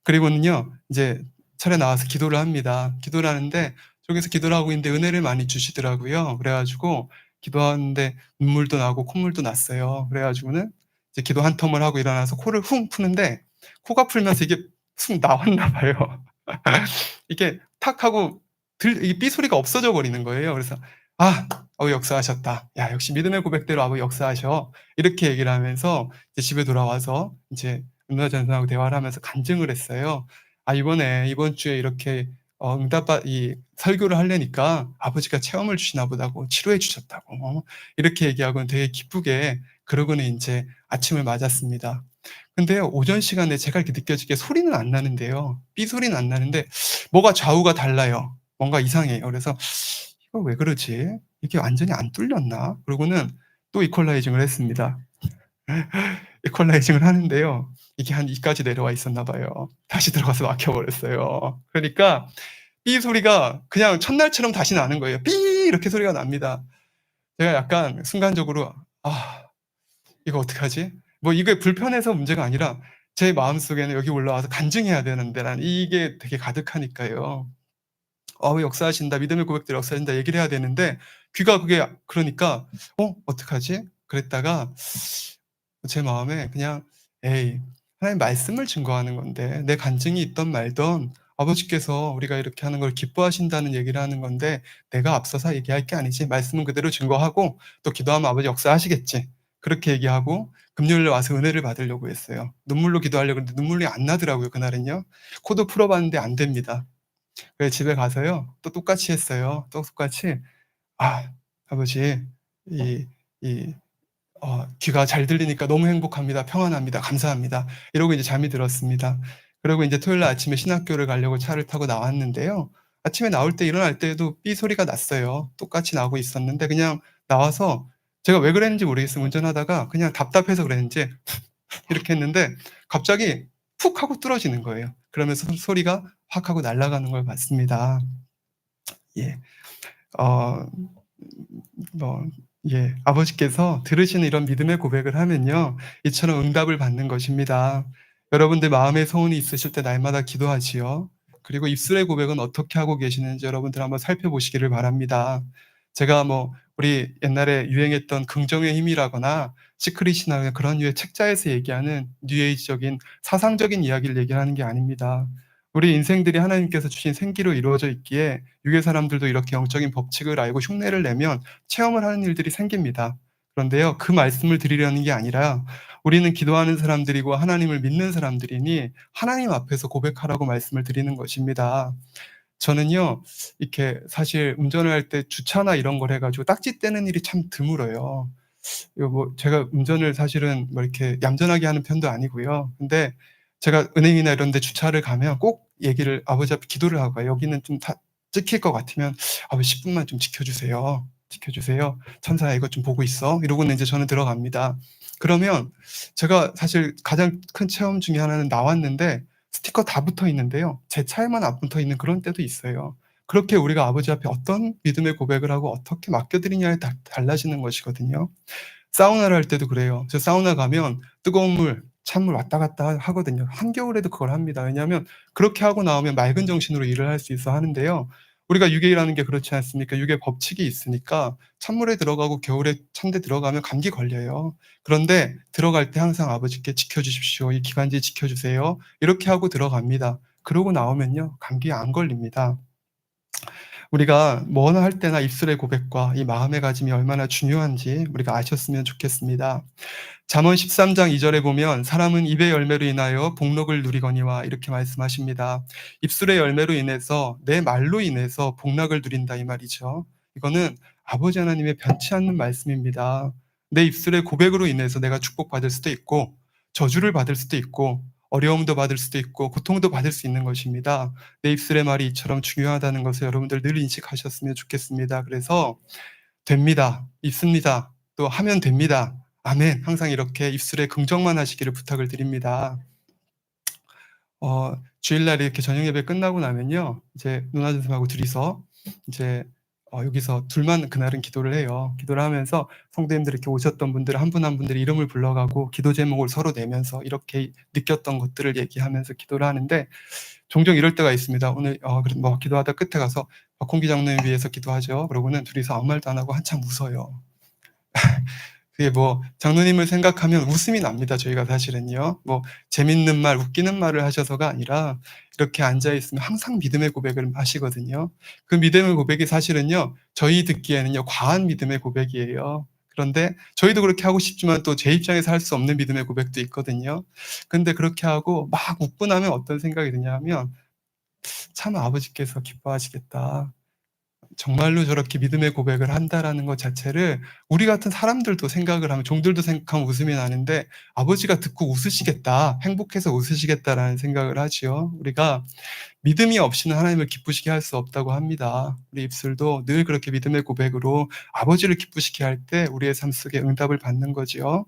그리고는요. 이제 철에 나와서 기도를 합니다. 기도를 하는데 저기서 기도를 하고 있는데 은혜를 많이 주시더라고요. 그래 가지고 기도하는데 눈물도 나고 콧물도 났어요. 그래 가지고는 이제 기도 한 텀을 하고 일어나서 코를 훅 푸는데 코가 풀면서 이게 쑥 나왔나 봐요. 이게 탁 하고 이게 삐 소리가 없어져 버리는 거예요. 그래서 '아 역사하셨다. 야 역시 믿음의 고백대로 아버지 역사하셔.' 이렇게 얘기를 하면서 이제 집에 돌아와서 인제 은사전사하고 대화를 하면서 간증을 했어요. 이번 주에 이렇게 이 설교를 하려니까 아버지가 체험을 주시나 보다고 치료해 주셨다고 이렇게 얘기하고는 되게 기쁘게 그러고는 인제 아침을 맞았습니다. 근데요. 오전 시간에 제가 이렇게 느껴지기에 소리는 안 나는데요. 삐 소리는 안 나는데 뭐가 좌우가 달라요. 뭔가 이상해요. 그래서 '이거 왜 그러지? 이게 완전히 안 뚫렸나?' 그러고는 또 이퀄라이징을 했습니다. 이퀄라이징을 하는데요. 이게 한 이까지 내려와 있었나 봐요. 다시 들어가서 막혀 버렸어요. 그러니까 삐 소리가 그냥 첫날처럼 다시 나는 거예요. "삐." 이렇게 소리가 납니다. 제가 약간 순간적으로 '아 이거 어떡하지?' 뭐 이게 불편해서 문제가 아니라 제 마음속에는 '여기 올라와서 간증해야 되는데.'라는 이게 되게 가득하니까요. 역사하신다. 믿음의 고백들 역사하신다." 얘기를 해야 되는데 귀가 그게 그러니까 어떡하지?' 그랬다가 제 마음에 그냥 '에이 하나님 말씀을 증거하는 건데 내 간증이 있든 말든 아버지께서 우리가 이렇게 하는 걸 기뻐하신다는 얘기를 하는 건데 내가 앞서서 얘기할 게 아니지. 말씀은 그대로 증거하고 또 기도하면 아버지 역사하시겠지.' 그렇게 얘기하고 금요일에 와서 은혜를 받으려고 했어요. 눈물로 기도하려고 했는데 눈물이 안 나더라고요 그날은요. 코도 풀어 봤는데 안 됩니다. 그래서 집에 가서요. 또 똑같이 했어요. 똑같이 "아 아버지 이 이 귀가 잘 들리니까 너무 행복합니다. 평안합니다. 감사합니다." 이러고 이제 잠이 들었습니다. 그러고 인제 토요일 날 아침에 신학교를 가려고 차를 타고 나왔는데요. 아침에 나올 때 일어날 때에도 삐 소리가 났어요. 똑같이 나고 있었는데 그냥 나와서 제가 왜 그랬는지 모르겠어요. 운전하다가 그냥 답답해서 그랬는지 이렇게 했는데 갑자기 푹 하고 뚫어지는 거예요. 그러면서 소리가 확 하고 날아가는 걸 봤습니다. 예. 어 뭐 예. 아버지께서 들으시는 이런 믿음의 고백을 하면요. 이처럼 응답을 받는 것입니다. 여러분들 마음에 소원이 있으실 때 날마다 기도하지요. 그리고 입술의 고백은 어떻게 하고 계시는지 여러분들 한번 살펴보시기를 바랍니다. 제가 뭐 우리 옛날에 유행했던 긍정의 힘이라거나 시크릿이나 그런 류의 책자에서 얘기하는 뉴에이지적인 사상적인 이야기를 얘기하는 게 아닙니다. 우리 인생들이 하나님께서 주신 생기로 이루어져 있기에 유괴 사람들도 이렇게 영적인 법칙을 알고 흉내를 내면 체험을 하는 일들이 생깁니다. 그런데요, 그 말씀을 드리려는 게 아니라 우리는 기도하는 사람들이고 하나님을 믿는 사람들이니 하나님 앞에서 고백하라고 말씀을 드리는 것입니다. 저는요, 이렇게 사실 운전을 할 때 주차나 이런 걸 해가지고 딱지 떼는 일이 참 드물어요. 이거 뭐 제가 운전을 사실은 뭐 이렇게 얌전하게 하는 편도 아니고요. 근데 제가 은행이나 이런 데 주차를 가면 꼭 얘기를 아버지 앞에 기도를 하고 가요. "여기는 좀 다 찍힐 것 같으면 아버지 10 분만 좀 지켜 주세요. 지켜 주세요. 천사야 이것 좀 보고 있어." 이러고는 인제 저는 들어갑니다. 그러면 제가 사실 가장 큰 체험 중에 하나는 나왔는데 스티커 다 붙어 있는데요. 제 차에만 안 붙어 있는 그런 때도 있어요. 그렇게 우리가 아버지 앞에 어떤 믿음의 고백을 하고 어떻게 맡겨 드리냐에 달라지는 것이거든요. 사우나를 할 때도 그래요. 저 사우나 가면 뜨거운 물, 찬물 왔다 갔다 하거든요. 한겨울에도 그걸 합니다. 왜냐하면 그렇게 하고 나오면 맑은 정신으로 일을 할 수 있어 하는데요. 우리가 유괴라는 게 그렇지 않습니까? 유괴 법칙이 있으니까 찬물에 들어가고 겨울에 찬데 들어가면 감기 걸려요. 그런데 들어갈 때 항상 아버지께 "지켜 주십시오. 이 기관지 지켜 주세요." 이렇게 하고 들어갑니다. 그러고 나오면요. 감기에 안 걸립니다. 우리가 뭐나 할 때나 입술의 고백과 이 마음의 가짐이 얼마나 중요한지 우리가 아셨으면 좋겠습니다. 잠언 13장 2 절에 보면 "사람은 입의 열매로 인하여 복록을 누리거니와." 이렇게 말씀하십니다. 입술의 열매로 인해서 내 말로 인해서 복락을 누린다 이 말이죠. 이거는 아버지 하나님의 변치 않는 말씀입니다. 내 입술의 고백으로 인해서 내가 축복받을 수도 있고 저주를 받을 수도 있고 어려움도 받을 수도 있고 고통도 받을 수 있는 것입니다. 내 입술의 말이 이처럼 중요하다는 것을 여러분들 늘 인식하셨으면 좋겠습니다. 그래서 됩니다. 있습니다. 또 하면 됩니다. 아멘. 항상 이렇게 입술에 긍정만 하시기를 부탁을 드립니다. 주일날 이렇게 저녁 예배 끝나고 나면요. 이제 누나 선생님하고 둘이서 이제 여기서 둘만 그날은 기도를 해요. 기도를 하면서 성도님들 이렇게 오셨던 분들 한 분 한 분들 이름을 불러가고 기도 제목을 서로 내면서 이렇게 느꼈던 것들을 얘기하면서 기도를 하는데 종종 이럴 때가 있습니다. 오늘 그래 뭐 기도하다 끝에 가서 박홍기 장로님 위해서 기도하죠. 그러고는 둘이서 아무 말도 안 하고 한참 웃어요. 그게 뭐 장로님을 생각하면 웃음이 납니다. 저희가 사실은요. 뭐 재밌는 말, 웃기는 말을 하셔서가 아니라 이렇게 앉아 있으면 항상 믿음의 고백을 하시거든요. 그 믿음의 고백이 사실은요. 저희 듣기에는요. 과한 믿음의 고백이에요. 그런데 저희도 그렇게 하고 싶지만 또 제 입장에서 할 수 없는 믿음의 고백도 있거든요. 근데 그렇게 하고 막 웃고 나면 어떤 생각이 드냐면 '참 아버지께서 기뻐하시겠다.' 정말로 저렇게 믿음의 고백을 한다라는 것 자체를 우리 같은 사람들도 생각을 하면 종들도 생각하면 웃음이 나는데 '아버지가 듣고 웃으시겠다. 행복해서 웃으시겠다.'라는 생각을 하지요. 우리가 믿음이 없이는 하나님을 기쁘시게 할 수 없다고 합니다. 우리 입술도 늘 그렇게 믿음의 고백으로 아버지를 기쁘시게 할 때 우리의 삶 속에 응답을 받는 거지요.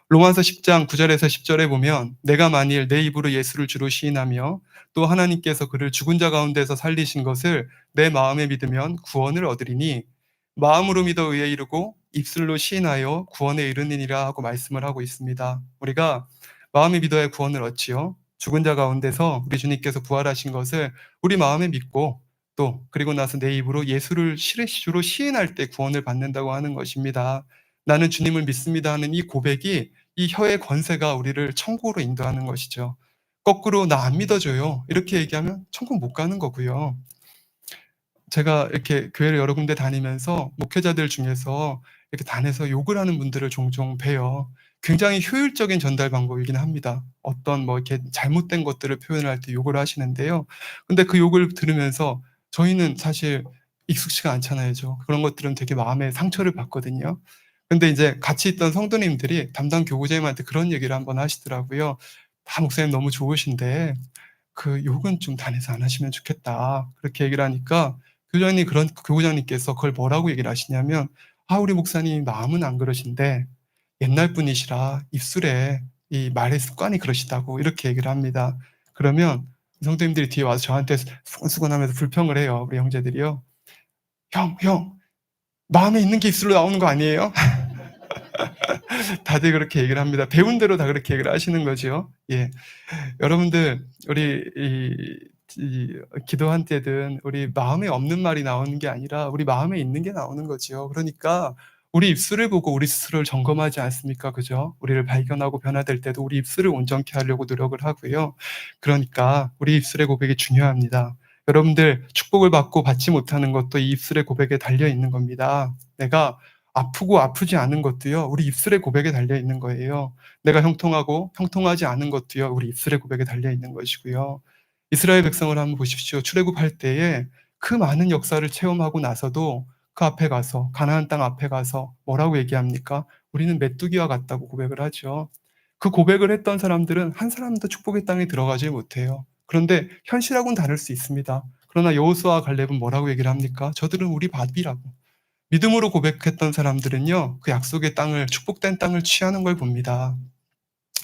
로마서 10장 9 절에서 10 절에 보면 "내가 만일 내 입으로 예수를 주로 시인하며 또 하나님께서 그를 죽은 자 가운데서 살리신 것을 내 마음에 믿으면 구원을 얻으리니 마음으로 믿어 의에 이르고 입술로 시인하여 구원에 이르느니라 하고 말씀을 하고 있습니다. 우리가 마음에 믿어야 구원을 얻지요. 죽은 자 가운데서 우리 주님께서 부활하신 것을 우리 마음에 믿고 또 그리고 나서 내 입으로 예수를 주로 시인할 때 구원을 받는다고 하는 것입니다. 나는 주님을 믿습니다 하는 이 고백이 이 혀의 권세가 우리를 천국으로 인도하는 것이죠. 거꾸로 나 안 믿어줘요. 이렇게 얘기하면 천국 못 가는 거고요. 제가 이렇게 교회를 여러 군데 다니면서 목회자들 중에서 이렇게 단에서 욕을 하는 분들을 종종 봬요. 굉장히 효율적인 전달 방법이긴 합니다. 어떤 뭐 이렇게 잘못된 것들을 표현을 할 때 욕을 하시는데요. 근데 그 욕을 들으면서 저희는 사실 익숙치가 않잖아요. 그런 것들은 되게 마음에 상처를 받거든요. 근데 이제 같이 있던 성도님들이 담당 교구장님한테 그런 얘기를 한번 하시더라고요. "다 목사님 너무 좋으신데 그 욕은 좀 단에서 안 하시면 좋겠다." 그렇게 얘기를 하니까 교구장님께서 그걸 뭐라고 얘기를 하시냐면 "아 우리 목사님 마음은 안 그러신데 옛날 분이시라 입술에 이 말의 습관이 그러시다."고 이렇게 얘기를 합니다. 그러면 성도님들이 뒤에 와서 저한테 수근수근하면서 불평을 해요. 우리 형제들이요. 형 마음에 있는 게 입술로 나오는 거 아니에요?" 다들 그렇게 얘기를 합니다. 배운 대로 다 그렇게 얘기를 하시는 거죠. 예. 여러분들 우리 기도할 때든 우리 마음에 없는 말이 나오는 게 아니라 우리 마음에 있는 게 나오는 거지요. 그러니까 우리 입술을 보고 우리 스스로를 점검하지 않습니까? 그죠? 우리를 발견하고 변화될 때도 우리 입술을 온전케 하려고 노력을 하고요. 그러니까 우리 입술의 고백이 중요합니다. 여러분들 축복을 받고 받지 못하는 것도 이 입술의 고백에 달려 있는 겁니다. 내가 아프고 아프지 않은 것도요. 우리 입술의 고백에 달려 있는 거예요. 내가 형통하고 형통하지 않은 것도요. 우리 입술의 고백에 달려 있는 것이고요. 이스라엘 백성을 한번 보십시오. 출애굽할 때에 그 많은 역사를 체험하고 나서도 그 앞에 가서 가나안 땅 앞에 가서 뭐라고 얘기합니까? 우리는 메뚜기와 같다고 고백을 하죠. 그 고백을 했던 사람들은 한 사람도 축복의 땅에 들어가지 못해요. 그런데 현실하고는 다를 수 있습니다. 그러나 여호수아와 갈렙은 뭐라고 얘기를 합니까? 저들은 우리 밥이라고. 믿음으로 고백했던 사람들은요. 그 약속의 땅을 축복된 땅을 취하는 걸 봅니다.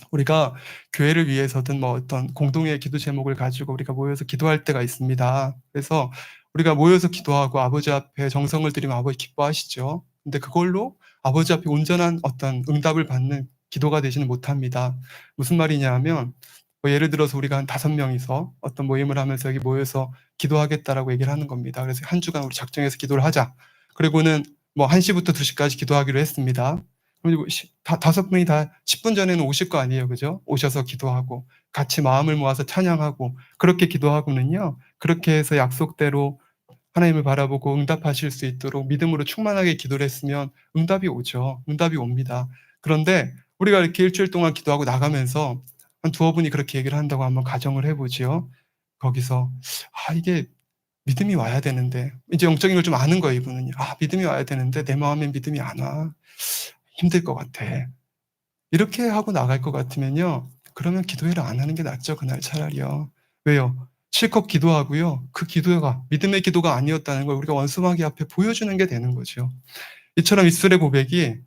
우리가 교회를 위해서든 뭐 어떤 공동의 기도 제목을 가지고 우리가 모여서 기도할 때가 있습니다. 그래서 우리가 모여서 기도하고 아버지 앞에 정성을 들이면 아버지 기뻐하시죠. 근데 그걸로 아버지 앞에 온전한 어떤 응답을 받는 기도가 되지는 못합니다. 무슨 말이냐 하면 뭐 예를 들어서 우리가 한 5명이서 어떤 모임을 하면서 여기 모여서 기도하겠다라고 얘기를 하는 겁니다. 그래서 한 주간 우리 작정해서 기도를 하자. 그리고는 뭐 1시부터 2시까지 기도하기로 했습니다. 그리고 5분이 다 10분 전에는 오실 거 아니에요. 그죠? 오셔서 기도하고 같이 마음을 모아서 찬양하고 그렇게 기도하고는요. 그렇게 해서 약속대로 하나님을 바라보고 응답하실 수 있도록 믿음으로 충만하게 기도를 했으면 응답이 오죠. 응답이 옵니다. 그런데 우리가 이렇게 일주일 동안 기도하고 나가면서 한 두어 분이 그렇게 얘기를 한다고 한번 가정을 해 보지요. 거기서 '아 이게 믿음이 와야 되는데' 이제 영적인 걸 좀 아는 거예요 이분은요. '아 믿음이 와야 되는데 내 마음엔 믿음이 안 와. 힘들 것 같아.' 이렇게 하고 나갈 것 같으면요. 그러면 기도회를 안 하는 게 낫죠, 그날 차라리요. 왜요? 실컷 기도하고요. 그 기도가 믿음의 기도가 아니었다는 걸 우리가 원수마귀 앞에 보여주는 게 되는 거죠. 이처럼 입술의 고백이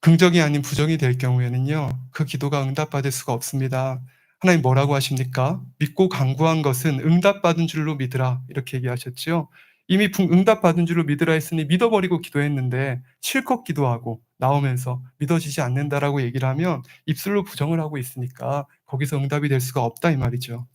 긍정이 아닌 부정이 될 경우에는요. 그 기도가 응답받을 수가 없습니다. 하나님 뭐라고 하십니까? "믿고 간구한 것은 응답받은 줄로 믿으라." 이렇게 얘기하셨지요. 이미 응답받은 줄로 믿으라 했으니 믿어버리고 기도했는데 실컷 기도하고 나오면서 "믿어지지 않는다."라고 얘기를 하면 입술로 부정을 하고 있으니까 거기서 응답이 될 수가 없다 이 말이죠.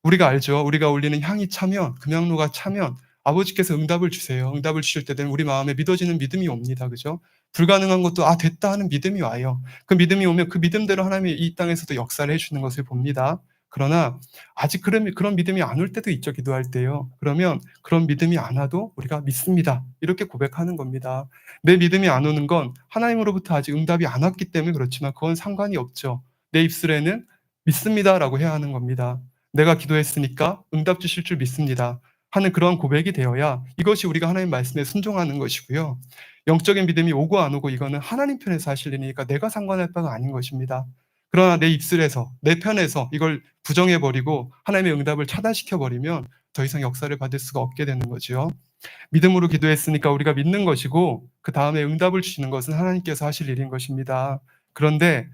우리가 알죠. 우리가 올리는 향이 차면 금향로가 차면 아버지께서 응답을 주세요. 응답을 주실 때 되면 우리 마음에 믿어지는 믿음이 옵니다. 그죠? 불가능한 것도 '아 됐다.' 하는 믿음이 와요. 그 믿음이 오면 그 믿음대로 하나님이 이 땅에서도 역사를 해 주시는 것을 봅니다. 그러나 아직 그런 믿음이 안 올 때도 있죠, 기도할 때요. 그러면 그런 믿음이 안 와도 우리가 "믿습니다." 이렇게 고백하는 겁니다. 내 믿음이 안 오는 건 하나님으로부터 아직 응답이 안 왔기 때문에 그렇지만 그건 상관이 없죠. 내 입술에는 "믿습니다."라고 해야 하는 겁니다. 내가 기도했으니까 응답 주실 줄 믿습니다. 하는 그러한 고백이 되어야 이것이 우리가 하나님 말씀에 순종하는 것이고요. 영적인 믿음이 오고 안 오고 이거는 하나님 편에서 하실 일이니까 내가 상관할 바가 아닌 것입니다. 그러나 내 입술에서 내 편에서 이걸 부정해 버리고 하나님의 응답을 차단시켜 버리면 더 이상 역사를 받을 수가 없게 되는 거지요. 믿음으로 기도했으니까 우리가 믿는 것이고 그다음에 응답을 주시는 것은 하나님께서 하실 일인 것입니다. 그런데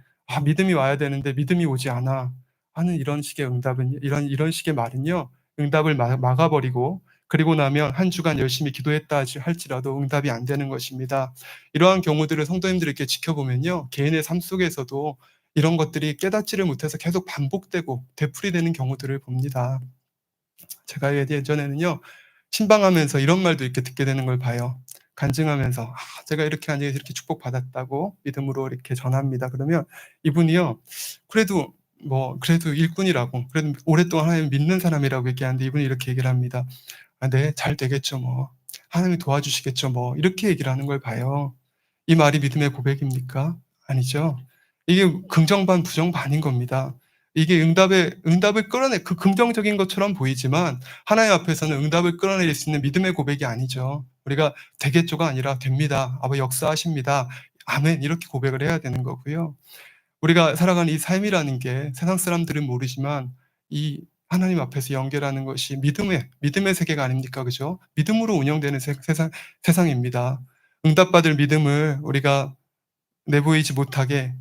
믿음이 와야 되는데 믿음이 오지 않아 하는 이런 식의 응답은 이런 식의 말은요. 응답을 막아 버리고 그리고 나면 한 주간 열심히 기도했다 할지라도 응답이 안 되는 것입니다. 이러한 경우들을 성도님들이 이렇게 지켜보면요. 개인의 삶 속에서도 이런 것들이 깨닫지를 못해서 계속 반복되고 되풀이되는 경우들을 봅니다. 제가 예전에는요. 신방하면서 이런 말도 이렇게 듣게 되는 걸 봐요. 간증하면서 제가 이렇게 하니 이렇게 축복받았다고 믿음으로 이렇게 전합니다. 그러면 이분이요. 그래도 그래도 일꾼이라고 그래도 오랫동안 하나님 믿는 사람이라고 얘기하는데 이분이 이렇게 얘기를 합니다. "아 네. 잘 되겠죠 뭐. 하나님이 도와주시겠죠 뭐." 이렇게 얘기를 하는 걸 봐요. 이 말이 믿음의 고백입니까? 아니죠. 이게 긍정 반 부정 반인 겁니다. 이게 응답을 끌어내 긍정적인 것처럼 보이지만 하나님 앞에서는 응답을 끌어낼 수 있는 믿음의 고백이 아니죠. 우리가 "되겠죠."가 아니라 "됩니다. 아버지 역사하십니다. 아멘." 이렇게 고백을 해야 되는 거고요. 우리가 살아가는 이 삶이라는 게 세상 사람들은 모르지만 이 하나님 앞에서 연결하는 것이 믿음의 세계가 아닙니까? 그죠? 믿음으로 운영되는 세상입니다. 응답받을 믿음을 우리가 내보이지 못하게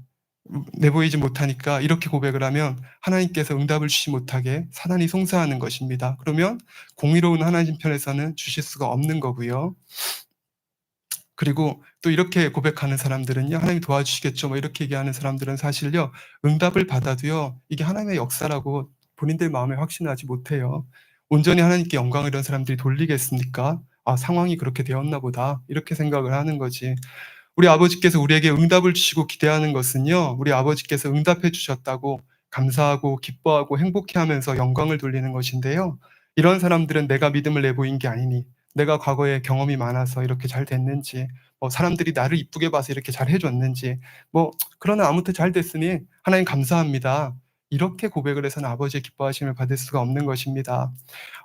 내보이지 못하니까 이렇게 고백을 하면 하나님께서 응답을 주지 못하게 사단이 송사하는 것입니다. 그러면 공의로운 하나님 편에서는 주실 수가 없는 거고요. 그리고 또 이렇게 고백하는 사람들은요. "하나님이 도와주시겠죠." 이렇게 얘기하는 사람들은 사실요. 응답을 받아도요. 이게 하나님의 역사라고 본인들 마음에 확신하지 못해요. 온전히 하나님께 영광을 이런 사람들이 돌리겠습니까? '아 상황이 그렇게 되었나 보다.' 이렇게 생각을 하는 거지. 우리 아버지께서 우리에게 응답을 주시고 기대하는 것은요. 우리 아버지께서 응답해 주셨다고 감사하고 기뻐하고 행복해하면서 영광을 돌리는 것인데요. 이런 사람들은 내가 믿음을 내보인 게 아니니 내가 과거에 경험이 많아서 이렇게 잘 됐는지 사람들이 나를 이쁘게 봐서 이렇게 잘해 줬는지 그러나 아무튼 잘 됐으니 하나님 감사합니다. 이렇게 고백을 해서는 아버지의 기뻐하심을 받을 수가 없는 것입니다.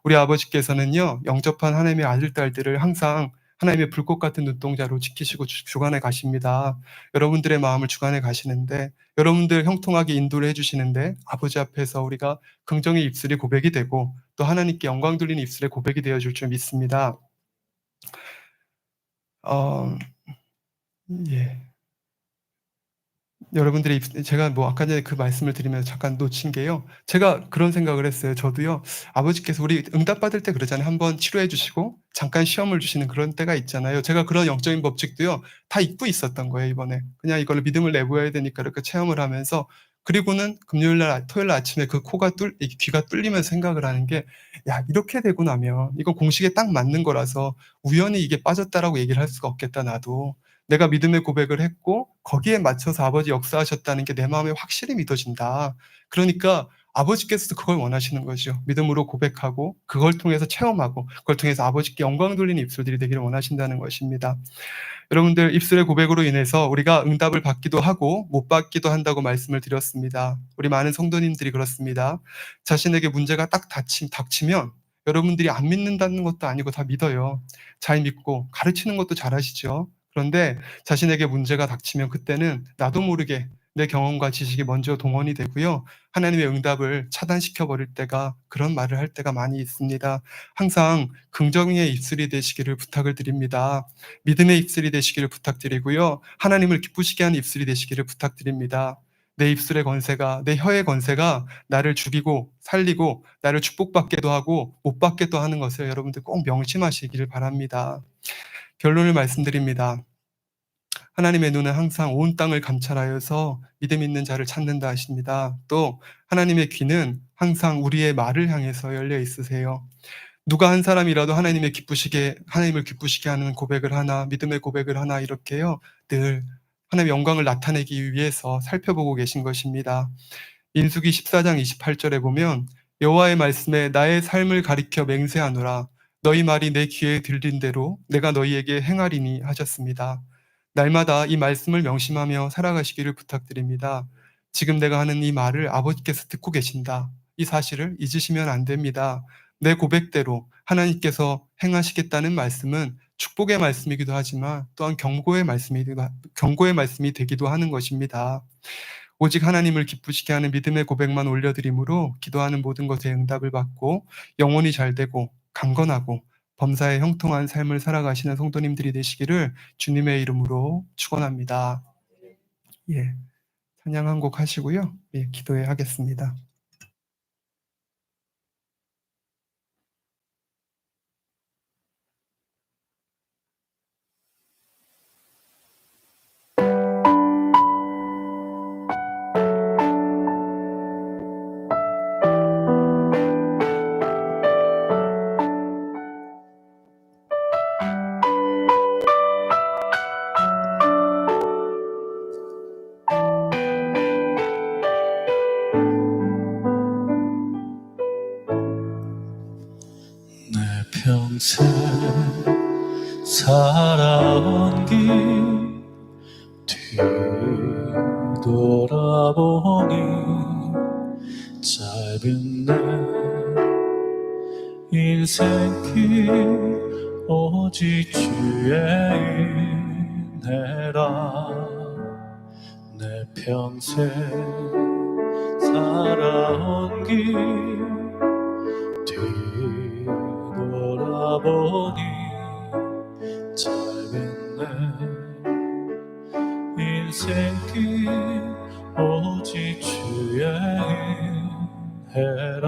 우리 아버지께서는요. 영접한 하나님의 아들 딸들을 항상 하나님의 불꽃 같은 눈동자로 지키시고 주관해 가십니다. 여러분들의 마음을 주관해 가시는데 여러분들 형통하게 인도를 해 주시는데 아버지 앞에서 우리가 긍정의 입술이 고백이 되고 또 하나님께 영광 돌리는 입술의 고백이 되어 줄 줄 믿습니다. 어 예. 여러분들의 제가 아까 전에 그 말씀을 드리면서 잠깐 놓친 게요. 제가 그런 생각을 했어요. 저도요. 아버지께서 우리 응답받을 때 그러잖아요. 한번 치료해 주시고 잠깐 시험을 주시는 그런 때가 있잖아요. 제가 그런 영적인 법칙도요. 다 잊고 있었던 거예요 이번에. 그냥 이거를 믿음을 내보여야 되니까 이렇게 체험을 하면서 그리고는 금요일 날 토요일 날 아침에 그 이 귀가 뚫리면서 생각을 하는 게 '야 이렇게 되고 나면 이건 공식에 딱 맞는 거라서 우연히 이게 빠졌다.'라고 얘기를 할 수가 없겠다 나도. 내가 믿음의 고백을 했고 거기에 맞춰서 아버지 역사하셨다는 게 내 마음에 확실히 믿어진다. 그러니까 아버지께서도 그걸 원하시는 거죠. 믿음으로 고백하고 그걸 통해서 체험하고 그걸 통해서 아버지께 영광 돌리는 입술들이 되기를 원하신다는 것입니다. 여러분들 입술의 고백으로 인해서 우리가 응답을 받기도 하고 못 받기도 한다고 말씀을 드렸습니다. 우리 많은 성도님들이 그렇습니다. 자신에게 문제가 딱 닥치면 여러분들이 안 믿는다는 것도 아니고 다 믿어요. 잘 믿고 가르치는 것도 잘하시죠. 그런데 자신에게 문제가 닥치면 그때는 나도 모르게 내 경험과 지식이 먼저 동원이 되고요. 하나님의 응답을 차단시켜 버릴 때가 그런 말을 할 때가 많이 있습니다. 항상 긍정의 입술이 되시기를 부탁을 드립니다. 믿음의 입술이 되시기를 부탁드리고요. 하나님을 기쁘시게 하는 입술이 되시기를 부탁드립니다. 내 입술의 권세가 내 혀의 권세가 나를 죽이고 살리고 나를 축복받게도 하고 못 받게도 하는 것을 여러분들 꼭 명심하시기를 바랍니다. 결론을 말씀드립니다. 하나님의 눈은 항상 온 땅을 감찰하여서 믿음 있는 자를 찾는다 하십니다. 또 하나님의 귀는 항상 우리의 말을 향해서 열려 있으세요. 누가 한 사람이라도 하나님을 기쁘시게 하는 고백을 하나, 믿음의 고백을 하나 이렇게요. 늘 하나님의 영광을 나타내기 위해서 살펴보고 계신 것입니다. 민수기 14장 28절에 보면 여호와의 말씀에 나의 삶을 가리켜 맹세하노라. 너희 말이 내 귀에 들린 대로 내가 너희에게 행하리니 하셨습니다. 날마다 이 말씀을 명심하며 살아가시기를 부탁드립니다. 지금 내가 하는 이 말을 아버지께서 듣고 계신다. 이 사실을 잊으시면 안 됩니다. 내 고백대로 하나님께서 행하시겠다는 말씀은 축복의 말씀이기도 하지만 또한 경고의 말씀이 되기도 하는 것입니다. 오직 하나님을 기쁘시게 하는 믿음의 고백만 올려드림으로 기도하는 모든 것에 응답을 받고 영혼이 잘되고 강건하고 범사에 형통한 삶을 살아가시는 성도님들이 되시기를 주님의 이름으로 축원합니다. 예, 찬양 한 곡 하시고요. 예, 기도해 하겠습니다. 평생 살아온 길 뒤돌아보니 짧은 내 인생길 오직 주의 은혜라. 내 평생 살아온 길 뒤돌아보니 짧은 내 인생길 오직 주의 은혜라.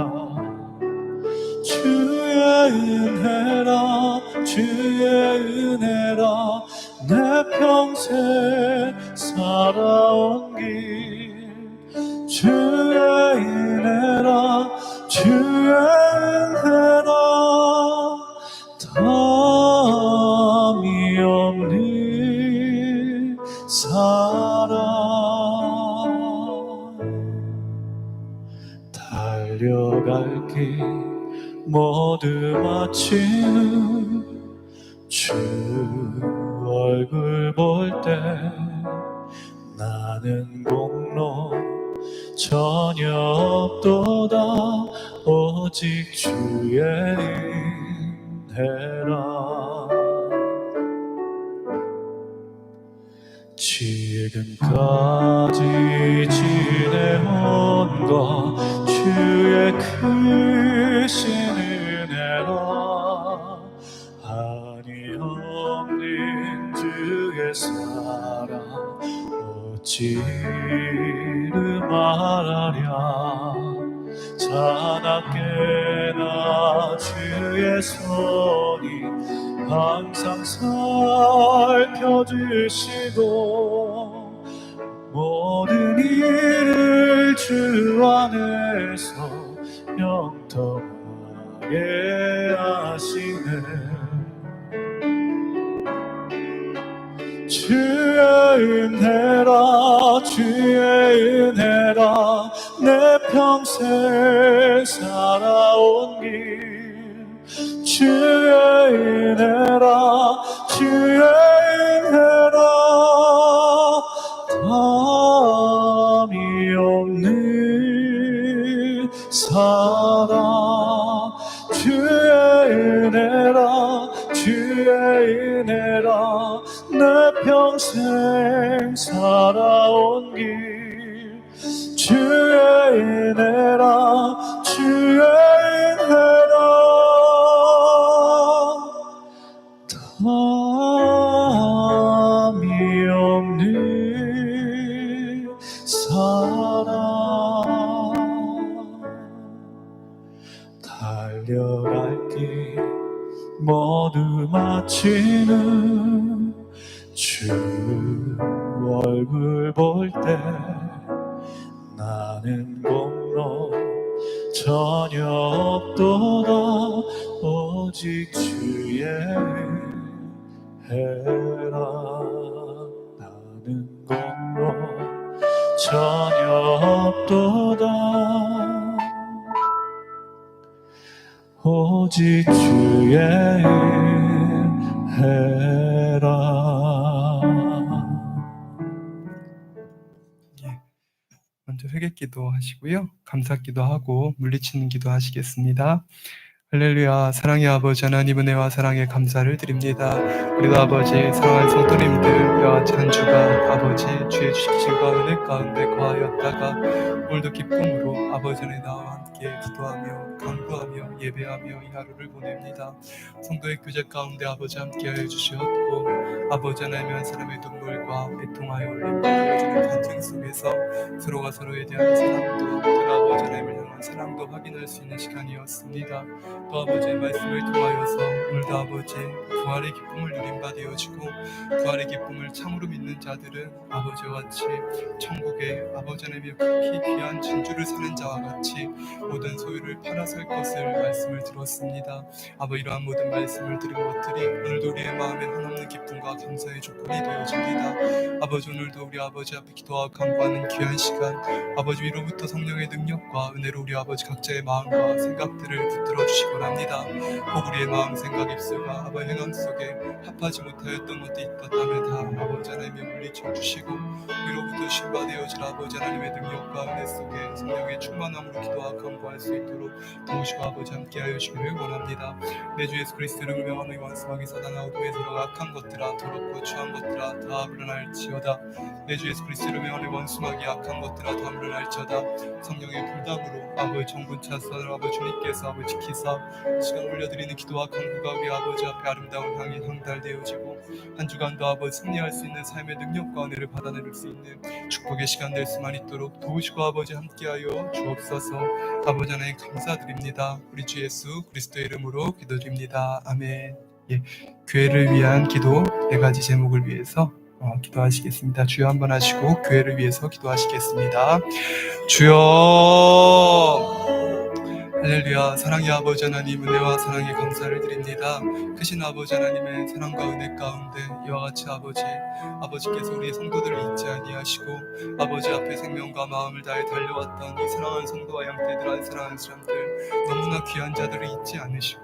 주의 은혜라 주의 은혜라. 내 평생 살아온 길 주의 은혜라 주의 은혜라. 담이 없는 사랑 달려갈 길 모두 마치는 주 얼굴 볼 때 나는 공로 전혀 없도다. 오직 주의 은혜라. 지금까지 지내온 것 주의 크신 은혜라. 한이 없는 주의 사랑 어찌 말하랴. 자나깨나 주의 손이 항상 살펴주시고 모든 일을 주 안에서 영통하게 하시네. 주의 은혜라 주의 은혜라. 내 평생 살아온 길 주의 은혜라 주의 은혜라. 담이 없는 사랑 주의 은혜라 주의 은혜라. 내 평생 살아온 길 주의 은혜라 주의 은혜라. 담이 없는 사랑 달려갈 길 모두 마치는 주 얼굴 볼 때 나는 공로 전혀 없도다. 오직 주의 은혜라. 나는 공로 전혀 없도다. 오직 주의 은혜라. 먼저 회개기도 하시고요. 감사기도 하고 물리치는 기도 하시겠습니다. 할렐루야. 사랑의 아버지 하나님, 은혜와 사랑에 감사를 드립니다. 우리도 아버지 사랑하는 성도님들과 찬주가 아버지 주의 주십신과 은혜 가운데 거하였다가 오늘도 기쁨으로 아버지 안에 나와 함께 기도하며 간구하며 예배하며 이 하루를 보냅니다. 성도의 교제 가운데 아버지 함께하여 주시었고 아버지 하나님 한 사람의 눈물과 애통하여 올린 받아지는 간증 속에서 서로가 서로에 대한 사랑도 또 아버지 하나님을 향한 사랑도 확인할 수 있는 시간이었습니다. 또 아버지의 말씀을 통하여서 오늘도 아버지 부활의 기쁨을 누린 바 되어지고 부활의 기쁨을 참으로 믿는 자들은 아버지와 같이 천국에 아버지 하나님의 극히 귀한 진주를 사는 자와 같이 모든 소유를 팔아 살 것을 말씀을 들었습니다. 아버지, 이러한 모든 말씀을 들은 것들이 오늘도 우리의 마음에 한없는 기쁨과 감사의 조건이 되어집니다. 아버지, 오늘도 우리 아버지 앞에 기도하고 간구하는 귀한 시간, 아버지 위로부터 성령의 능력과 은혜로 우리 아버지 각자의 마음과 생각들을 붙들어 주시기 원합니다. 혹 우리의 마음, 생각, 입술과 아버지 행함 속에 합하지 못하였던 것도 있었다면 다 아버지 하나님의 물리쳐 주시고 위로부터 신바되어질 아버지 하나님의 능력과 은혜 속에 성령의 충만함으로 기도하고 간구할 수 있도록 도우시고 아버지 함께하여 주시기를 원합니다. 내 주 예수 그리스도를 명함의 원수마귀 사단아 어둠에 들어가 악한 것들아 더럽고 추한 것들아 다 물러날지어다. 내 주 예수 그리스도를 명함의 원수마귀 악한 것들아 다 물러날지어다. 성령의 불담으로 아버지 정군 차선을 아버지 주님께서 아버지 지키사 시간 올려드리는 기도와 간구가 우리 아버지 앞에 아름다운 향이 향달되어지고 한 주간도 아버지 승리할 수 있는 삶의 능력과 은혜를 받아내릴 수 있는 축복의 시간 될 수만 있도록 도우시고 아버지 함께하여 주옵소서. 아버지 하나님 감사드립니다. 우리 주 예수 그리스도의 이름으로 기도드립니다. 아멘. 교회를 위한 기도 4가지 제목을 위해서 기도하시겠습니다. 주여 한번 하시고 교회를 위해서 기도하시겠습니다. 주여. 할렐루야. 사랑의 아버지 하나님, 은혜와 사랑에 감사를 드립니다. 크신 아버지 하나님의 사랑과 은혜 가운데 이와 같이 아버지께서 우리의 성도들을 잊지 아니하시고 아버지 앞에 생명과 마음을 다해 달려왔던 이 사랑하는 성도와 양떼들, 안 사랑하는 사람들, 너무나 귀한 자들을 잊지 않으시고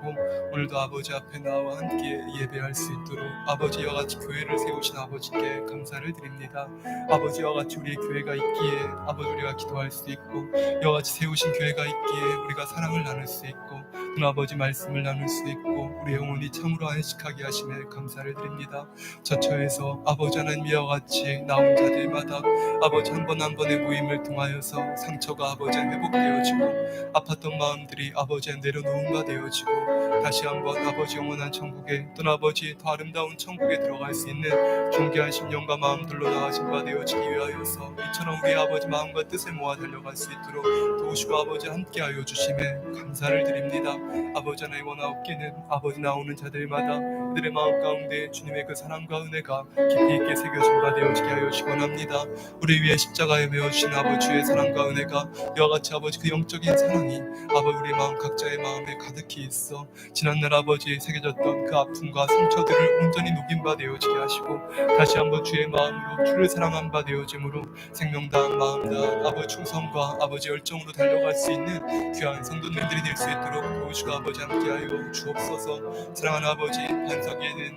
오늘도 아버지 앞에 나와 함께 예배할 수 있도록 아버지와 같이 교회를 세우신 아버지께 감사를 드립니다. 아버지와 같이 우리의 교회가 있기에 아버지 우리가 기도할 수 있고, 이와 같이 세우신 교회가 있기에 우리가 사랑을 나눌 수 있고 아버지 말씀을 나눌 수 있고 우리의 영혼이 참으로 안식하게 하심에 감사를 드립니다. 저처에서 아버지 하나님 이와 같이 나온 자들마다 아버지 한 번 한 번의 모임을 통하여서 상처가 아버지 회복되어지고 아팠던 마음들이 아버지의 내려놓은 바 되어지고 다시 한번 아버지 영원한 천국에 또 아버지 더 아름다운 천국에 들어갈 수 있는 존귀한 심령과 마음들로 나아진 바 되어지기 위하여서 이처럼 우리 아버지 마음과 뜻을 모아 달려갈 수 있도록 도우시고 아버지 함께하여 주심에 감사를 드립니다. 아버지 하나님 원하옵기는 아버지 나오는 자들마다 그들의 마음 가운데 주님의 그 사랑과 은혜가 깊이 있게 새겨진 바 되어지게 하여 주시기 원합니다. 우리 위해 십자가에 메어주신 아버지의 사랑과 은혜가 이와 같이 아버지 그 영적인 사랑이 아버지 우리 마음 각자의 마음에 가득히 있어 지난날 아버지 새겨졌던 그 아픔과 상처들을 온전히 녹인 바 되어지게 하시고 다시 한번 주의 마음으로 주를 사랑한 바 되어짐으로 생명 다한 마음 다한 아버지 충성과 아버지 열정으로 달려갈 수 있는 귀한 성도님들이 될 수 있도록 도우시고 아버지 함께하여 주옵소서. 사랑하는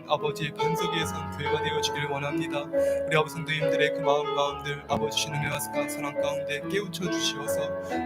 아버지, 반석 위에선 교회가 되어지기를 원합니다. 우리 아버지 성도님들의 그 마음들 아버지 신의 은혜와 사랑 가운데 깨우쳐 주시어서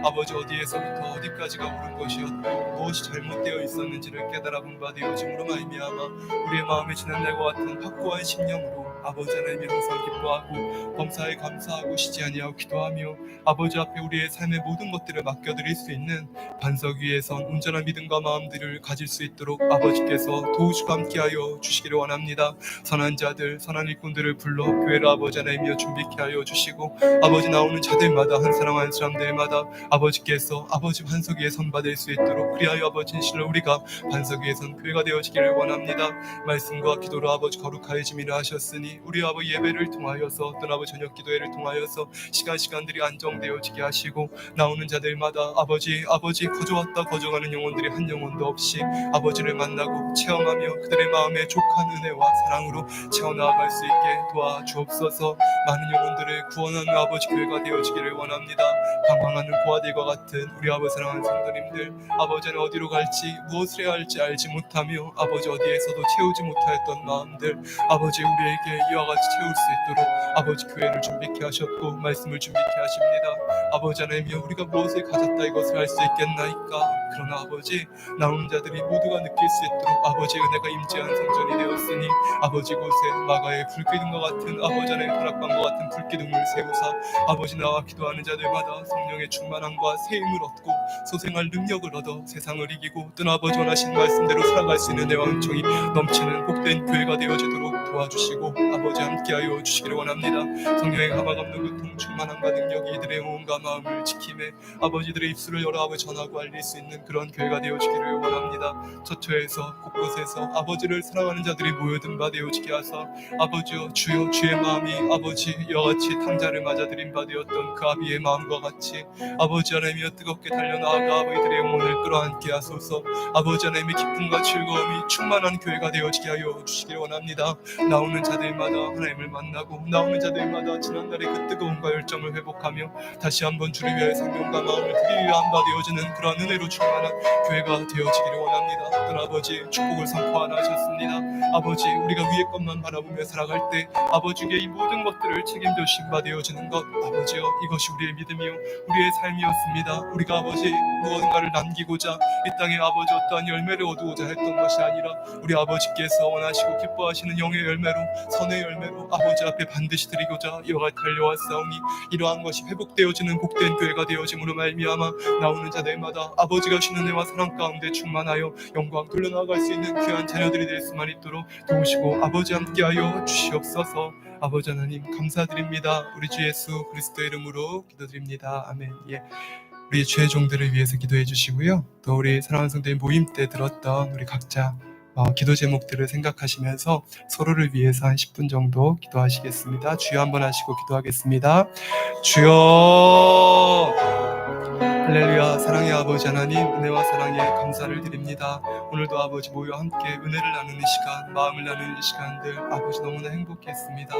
아버지 어디에서부터 어디까지가 옳은 것이었고 무엇이 잘못되어 있었는지를 깨달아 본 바 되어짐으로 말미암아 우리의 마음에 지난날과 같은 확고한 심령으로 아버지 하나님이 항상 기뻐하고 범사에 감사하고 쉬지 아니하고 기도하며 아버지 앞에 우리의 삶의 모든 것들을 맡겨드릴 수 있는 반석 위에선 온전한 믿음과 마음들을 가질 수 있도록 아버지께서 도우시고 함께하여 주시기를 원합니다. 선한 자들, 선한 일꾼들을 불러 교회를 아버지 하나님이여 준비케 하여 주시고 아버지 나오는 자들마다 한 사람 한 사람들마다 아버지께서 아버지 반석 위에 선받을 수 있도록 그리하여 아버지 실로 우리가 반석 위에선 교회가 되어지기를 원합니다. 말씀과 기도로 아버지 거룩하여짐이라 하셨으니 우리 아버지 예배를 통하여서 또 아버지 저녁 기도회를 통하여서 시간들이 안정되어지게 하시고 나오는 자들마다 아버지 거저왔다 거저가는 영혼들이 한 영혼도 없이 아버지를 만나고 체험하며 그들의 마음에 족한 은혜와 사랑으로 채워나갈 수 있게 도와주옵소서. 많은 영혼들을 구원하는 아버지 교회가 되어지기를 원합니다. 방황하는 고아들과 같은 우리 아버지 사랑하는 성도님들 아버지는 어디로 갈지 무엇을 해야 할지 알지 못하며 아버지 어디에서도 채우지 못하였던 마음들 아버지 우리에게 이와 같이 채울 수 있도록 아버지 교회를 준비케 하셨고 말씀을 준비케 하십니다. 아버지 하나님이여 우리가 무엇을 가졌다 이것을 할 수 있겠나이까. 그러나 아버지 나오는 자들이 모두가 느낄 수 있도록 아버지 은혜가 임재한 성전이 되었으니 아버지 곳에 마가의 불기둥과 같은 아버지 하나님의 다락방과 같은 불기둥을 세우사 아버지 나와 기도하는 자들마다 성령의 충만함과 세임을 얻고 소생할 능력을 얻어 세상을 이기고 뜬 아버지 원하신 말씀대로 살아갈 수 있는 은혜와 은총이 넘치는 복된 교회가 되어지도록 도와주시고 아버지 함께하여 주시기를 원합니다. 성령의 가망 없는 고통 충만함과 능력이 이들의 몸과 마음을 지킴에 아버지들의 입술을 열어 아버지 전하고 알릴 수 있는 그런 교회가 되어주기를 원합니다. 처처에서 곳곳에서 아버지를 사랑하는 자들이 모여든 바 되어지게 하사 아버지여 주여 주의 마음이 아버지 이와 같이 탕자를 맞아들인 바 되었던 그 아비의 마음과 같이 아버지 하나님이여 뜨겁게 달려나아가 아버지들의 영혼을 끌어안게 하소서. 아버지 하나님의 기쁨과 즐거움이 충만한 교회가 되어지게 하여 주시길 원합니다. 나오는 자들마다 하나님을 만나고 나오는 자들마다 지난날의 그 뜨거움과 열정을 회복하며 다시 한번 주를 위하여 생명과 마음을 드리려 한 바 되어지는 그러한 은혜로 충만한 교회가 되어지기를 원합니다. 어떤 아버지 축복을 선포하나 하셨습니다. 아버지 우리가 위의 것만 바라보며 살아갈 때 아버지께 이 모든 것들을 책임져 주신 바 되어지는 것 아버지여 이것이 우리의 믿음이요 우리의 삶이었습니다. 우리가 아버지 무언가를 남기고자 이 땅에 아버지 어떠한 열매를 얻고자 했던 것이 아니라 우리 아버지께서 원하시고 기뻐하시는 영의 열매로 선의 열매로 아버지 앞에 반드시 드리고자 이와 달려왔사오니 이러한 것이 회복되어지는 복된 교회가 되어짐으로 말미암아 나오는 자들마다 아버지가 주시는 은혜와 사랑 가운데 충만하여 영광 돌려나갈 수 있는 귀한 자녀들이 될 수만 있도록 도우시고 아버지 함께하여 주시옵소서. 아버지 하나님 감사드립니다. 우리 주 예수 그리스도의 이름으로 기도드립니다. 아멘. 우리 주의 종들을 위해서 기도해 주시고요. 또 우리 사랑하는 성도의 모임 때 들었던 우리 각자 기도 제목들을 생각하시면서 서로를 위해서 한 10분 정도 기도하시겠습니다. 주여 한번 하시고 기도하겠습니다. 주여 할렐루야. 사랑의 아버지 하나님 은혜와 사랑에 감사를 드립니다. 오늘도 아버지 모여 함께 은혜를 나누는 시간 마음을 나누는 시간들 아버지 너무나 행복했습니다.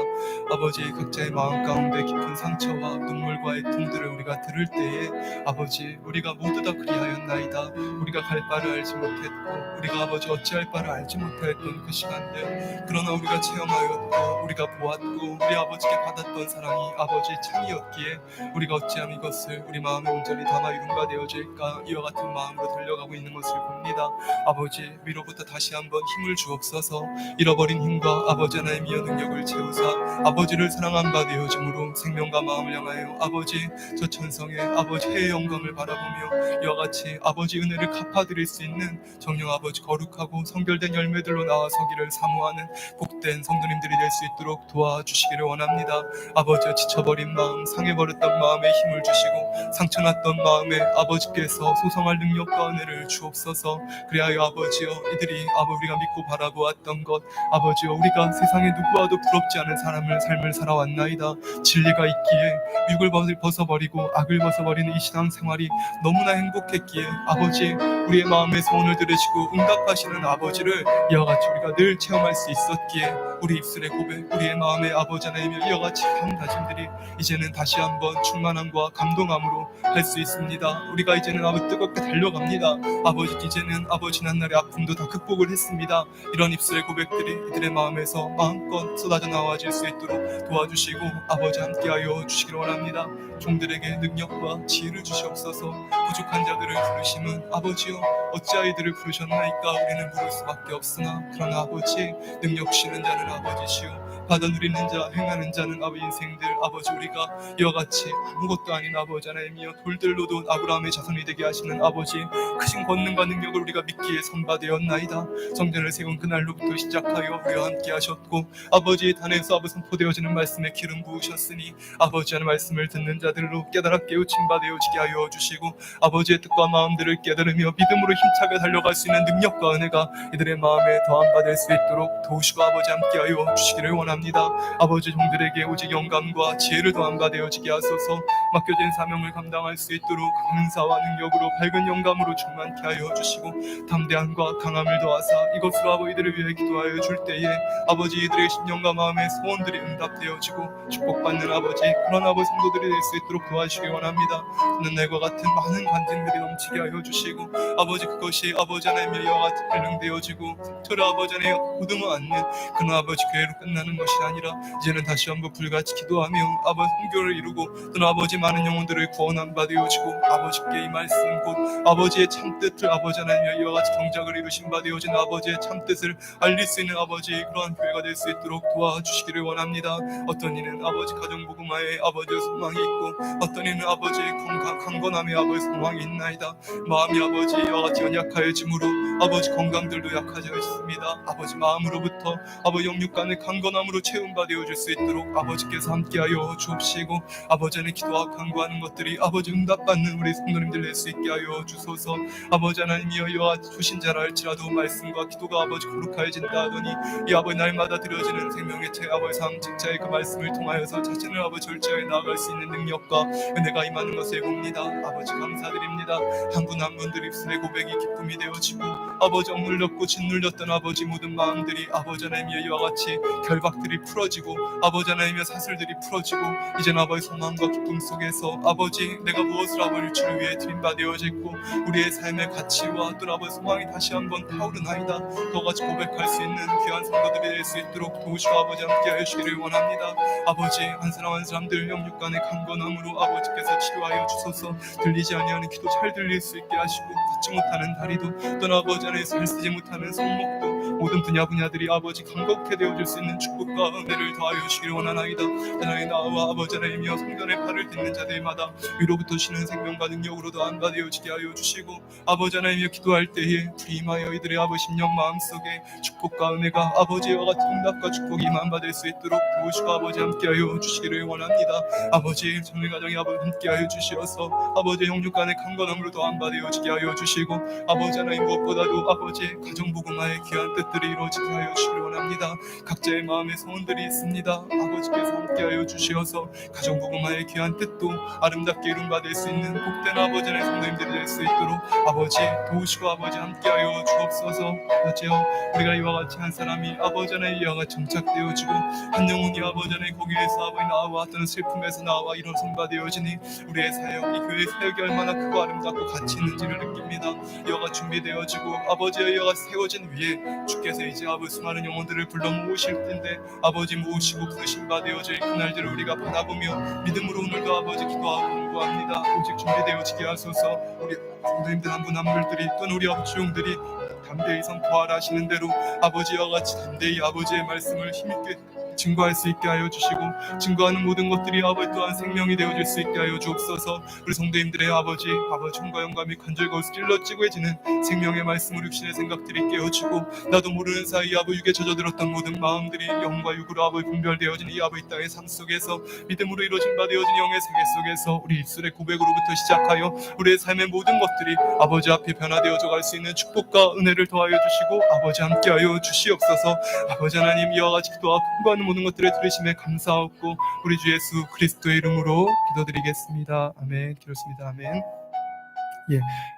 아버지 각자의 마음 가운데 깊은 상처와 눈물과 애통들을 우리가 들을 때에 아버지 우리가 모두 다 그리하였나이다. 우리가 갈 바를 알지 못했고 우리가 아버지 어찌할 바를 알지 못하였던 그 시간들 그러나 우리가 체험하였고 우리가 보았고 우리 아버지께 받았던 사랑이 아버지 참이었기에 우리가 어찌함 이것을 우리 마음에 온전히 담아 이룬 바 되어질까 이와 같은 마음으로 달려가고 있는 것을 봅니다. 아버지 위로부터 다시 한번 힘을 주옵소서. 잃어버린 힘과 아버지 하나님의 능력을 채우사 아버지를 사랑한 바 되어짐으로 생명과 마음을 향하여 아버지 저 천성의 아버지 해의 영광을 바라보며 이와 같이 아버지 은혜를 갚아드릴 수 있는 정령 아버지 거룩하고 성결된 열매들로 나아서기를 사모하는 복된 성도님들이 될 수 있도록 도와주시기를 원합니다. 아버지 지쳐버린 마음 상해버렸던 마음에 힘을 주시고 상처났던 마음에 아버지께서 소성할 능력과 은혜를 주옵소서. 그리하여 아버지여 이들이 우리가 믿고 바라보았던 것 아버지여 우리가 세상에 누구와도 부럽지 않은 삶을 살아왔나이다. 진리가 있기에 육을 벗어버리고 악을 벗어버리는 이 신앙생활이 너무나 행복했기에 아버지 우리의 마음의 소원을 들으시고 응답하시는 아버지를 이와 같이 우리가 늘 체험할 수 있었기에 우리 입술의 고백 우리의 마음의 아버지 하나님의 이와 같이 한 다짐들이 이제는 다시 한번 충만함과 감동함으로 할 수 있습니다. 우리가 이제는 아버지 뜨겁게 달려갑니다. 아버지 이제는 아버지 지난날의 아픔도 다 극복을 했습니다. 이런 입술의 고백들이 이들의 마음에서 마음껏 쏟아져 나와질 수 있도록 도와주시고 아버지 함께하여 주시기를 원합니다. 종들에게 능력과 지혜를 주시옵소서. 부족한 자들을 부르심은 아버지여 어찌하여 이들을 부르셨나이까 우리는 물을 수밖에 없으나 그러나 아버지 능력 주시는 자는 아버지시오 받아 누리는 자 행하는 자는 아버지 인생들 아버지 우리가 이와 같이 아무것도 아닌 아버지 하나님이여 돌들로도 아브라함의 자손이 되게 하시는 아버지 크신 권능과 능력을 우리가 믿기에 선바되었나이다. 성전을 세운 그날로부터 시작하여 우리와 함께 하셨고 아버지의 단에서 아버지 선포되어지는 말씀에 기름 부으셨으니 아버지 하는 말씀을 듣는 자들로 깨달아 깨우친 바 되어지게 하여 주시고 아버지의 뜻과 마음들을 깨달으며 믿음으로 힘차게 달려갈 수 있는 능력과 은혜가 이들의 마음에 더한 바 될 수 있도록 도우시고 아버지 함께하여 주시기를 원합니다. 아버지 종들에게 오직 영감과 지혜를 더한 바 되어지게 하소서. 맡겨진 사명을 감당할 수 있도록 은사와 능력으로 밝은 영감으로 충만케 하여 주시고 담대함과 강함을 더하사 이것으로 아버지들을 위해 기도하여 줄 때에 아버지 이들의 심령과 마음의 소원들이 응답되어지고 축복받는 아버지 그런 아버지 성도들이 될 수 있도록 도와주시기 원합니다. 저는 날과 같은 많은 간증들이 넘치게 하여 주시고 아버지 그것이 아버지 하나님의 이와 같이 발령되어지고 저를 아버지 하나님 보듬어 안는 그런 아버지 교회로 끝나는 것이 아니라 이제는 다시 한번 불같이 기도하며 아버지 성교를 이루고 또는 아버지 많은 영혼들을 구원한 바 되어지고 아버지께 이 말씀 곧 아버지의 참뜻을 아버지 하나님의 이와 같이 경작을 이루신 바 되어진 아버지의 참뜻을 알릴 수 있는 아버지의 그러한 교회가 될 수 있도록 도와주시기를 원합니다. 어떤 이는 아버지 가정복음화에 아버지의 소망이 있고 어떤 이는 아버지의 강건함에 아버지의 소망이 있나이다. 마음이 아버지 이와 같이 연약하여짐으로 아버지 건강들도 약해져 있습니다. 아버지 마음으로부터 아버지 영육간의 강건함으로 채움받아 되어질 수 있도록 아버지께서 함께하여 주옵시고 아버지는 기도와 간구하는 것들이 아버지 응답받는 우리 성도님들 낼 수 있게 하여 주소서. 아버지 하나님이여 이와 같이 주신 자라 할지라도 말씀과 기도가 아버지 거룩하여진다 하더니 이 아버지 날마다 드려지는 생명의 제 아버지 삼직자의 그 말씀을 통하여서 자신을 아버지 절제하여 나아갈 수 있는 능력과 은혜가 임하는 것을 봅니다. 아버지 감사드립니다. 한 분 한 분들 입술의 고백이 기쁨이 되어지고 아버지 억눌렸고 짓눌렸던 아버지 모든 마음들이 아버지 하나님이여 이와 같이 결박들이 풀어지고 아버지 하나님이여 사슬들이 풀어지고 이제는 아버지 소망과 기쁨 속에서 아버지 내가 무엇을 아버지 주를 위해 드림바 되어졌고 우리의 삶의 가치와 또 아버지 소망이 다시 한번 타오르나이다. 너같이 고백할 수 있는 귀한 성도들이 될 수 있도록 도우시고 아버지 함께하여 주기를 원합니다. 아버지 한 사람 한 사람들 영육간의 강건함으로 아버지께서 치료하여 주소서. 들리지 아니하는 귀도 잘 들릴 수 있게 하시고 걷지 못하는 다리도 또는 아버지 안에서 잘 쓰지 못하는 손목도 모든 분야들이 아버지 강건케 되어질 수 있는 축복과 은혜를 더하여 주시기를 원하나이다. 하나님 나와 아버지 하나님이여 성전의 발을 딛는 자들마다 위로부터 쉬는 생명과 능력으로도 안받아여지게 하여 주시고 아버지 하나님이여 기도할 때에 불임하여 이들의 아버지 심령 마음속에 축복과 은혜가 아버지와 같은 응답과 축복이 임한받을 수 있도록 도우시고 아버지 함께하여 주시기를 원합니다. 아버지 정리 가정에 아버지 함께하여 주시어서 아버지 영육간의 강건함으로도 안받아여지게 하여 주시고 아버지 하나님 무엇보다도 아버지 가정복음화의 귀한 뜻들이 이루어지게 하여 주시기를 원합니다. 각자의 마음의 소원들이 있습니다. 아버지께서 함께하여 주시어서 가정복음화의 귀한 뜻도 아름답게 이룬받을 수 있는 복된 아버지의 성도님들이 될 수 있도록 아버지 도우시고 아버지 함께하여 주옵소서. 아버지여 우리가 이와 같이 한 사람이 아버지 하나님 이와 같이 정착되어지고 한 영혼이 아버지 하나님 거기에서 아버지 나와 어떤 슬픔에서 나와 일어선 바 되어지니 우리의 사역 이 교회의 사역이 얼마나 크고 아름답고 가치 있는지를 느낍니다. 이와 같이 준비되어지고 아버지의 이와 같이 세워진 위에 주께서 이제 아버지 수많은 영혼들을 불러 모으실 텐데 아버지 모으시고 부르신 바 되어질 그날들을 우리가 바라보며 믿음으로 오늘도 아버지 기도하고 공부합니다. 오직 준비되어지게 하소서. 우리 성도님들 한 분 한 분들이 또는 우리 아버지 종들이 담대히 선포하라 하시는 대로 아버지와 같이 담대히 아버지의 말씀을 힘있게 증거할 수 있게 하여 주시고 증거하는 모든 것들이 아버지 또한 생명이 되어질 수 있게 하여 주옵소서. 우리 성도님들의 아버지 hon과 영감이 간절과 찔러찌고해지는 생명의 말씀으로 육신의 생각들이 깨어지고 나도 모르는 사이 아버지 육에 젖어들었던 모든 마음들이 영과 육으로 아버지 분별되어진 이 아버지 땅의 삶 속에서 믿음으로 이루어진 바 되어진 영의 세계 속에서 우리 입술의 고백으로부터 시작하여 우리의 삶의 모든 것들이 아버지 앞에 변화되어져 갈 수 있는 축복과 은혜를 더하여 주시고 아버지 함께하여 주시옵소서. 아버지 하나님 이와 같이 기도와 공부하는 모든 것들을 들으심에 감사하옵고 우리 주 예수 그리스도의 이름으로 기도드리겠습니다. 아멘. 기도했습니다. 아멘.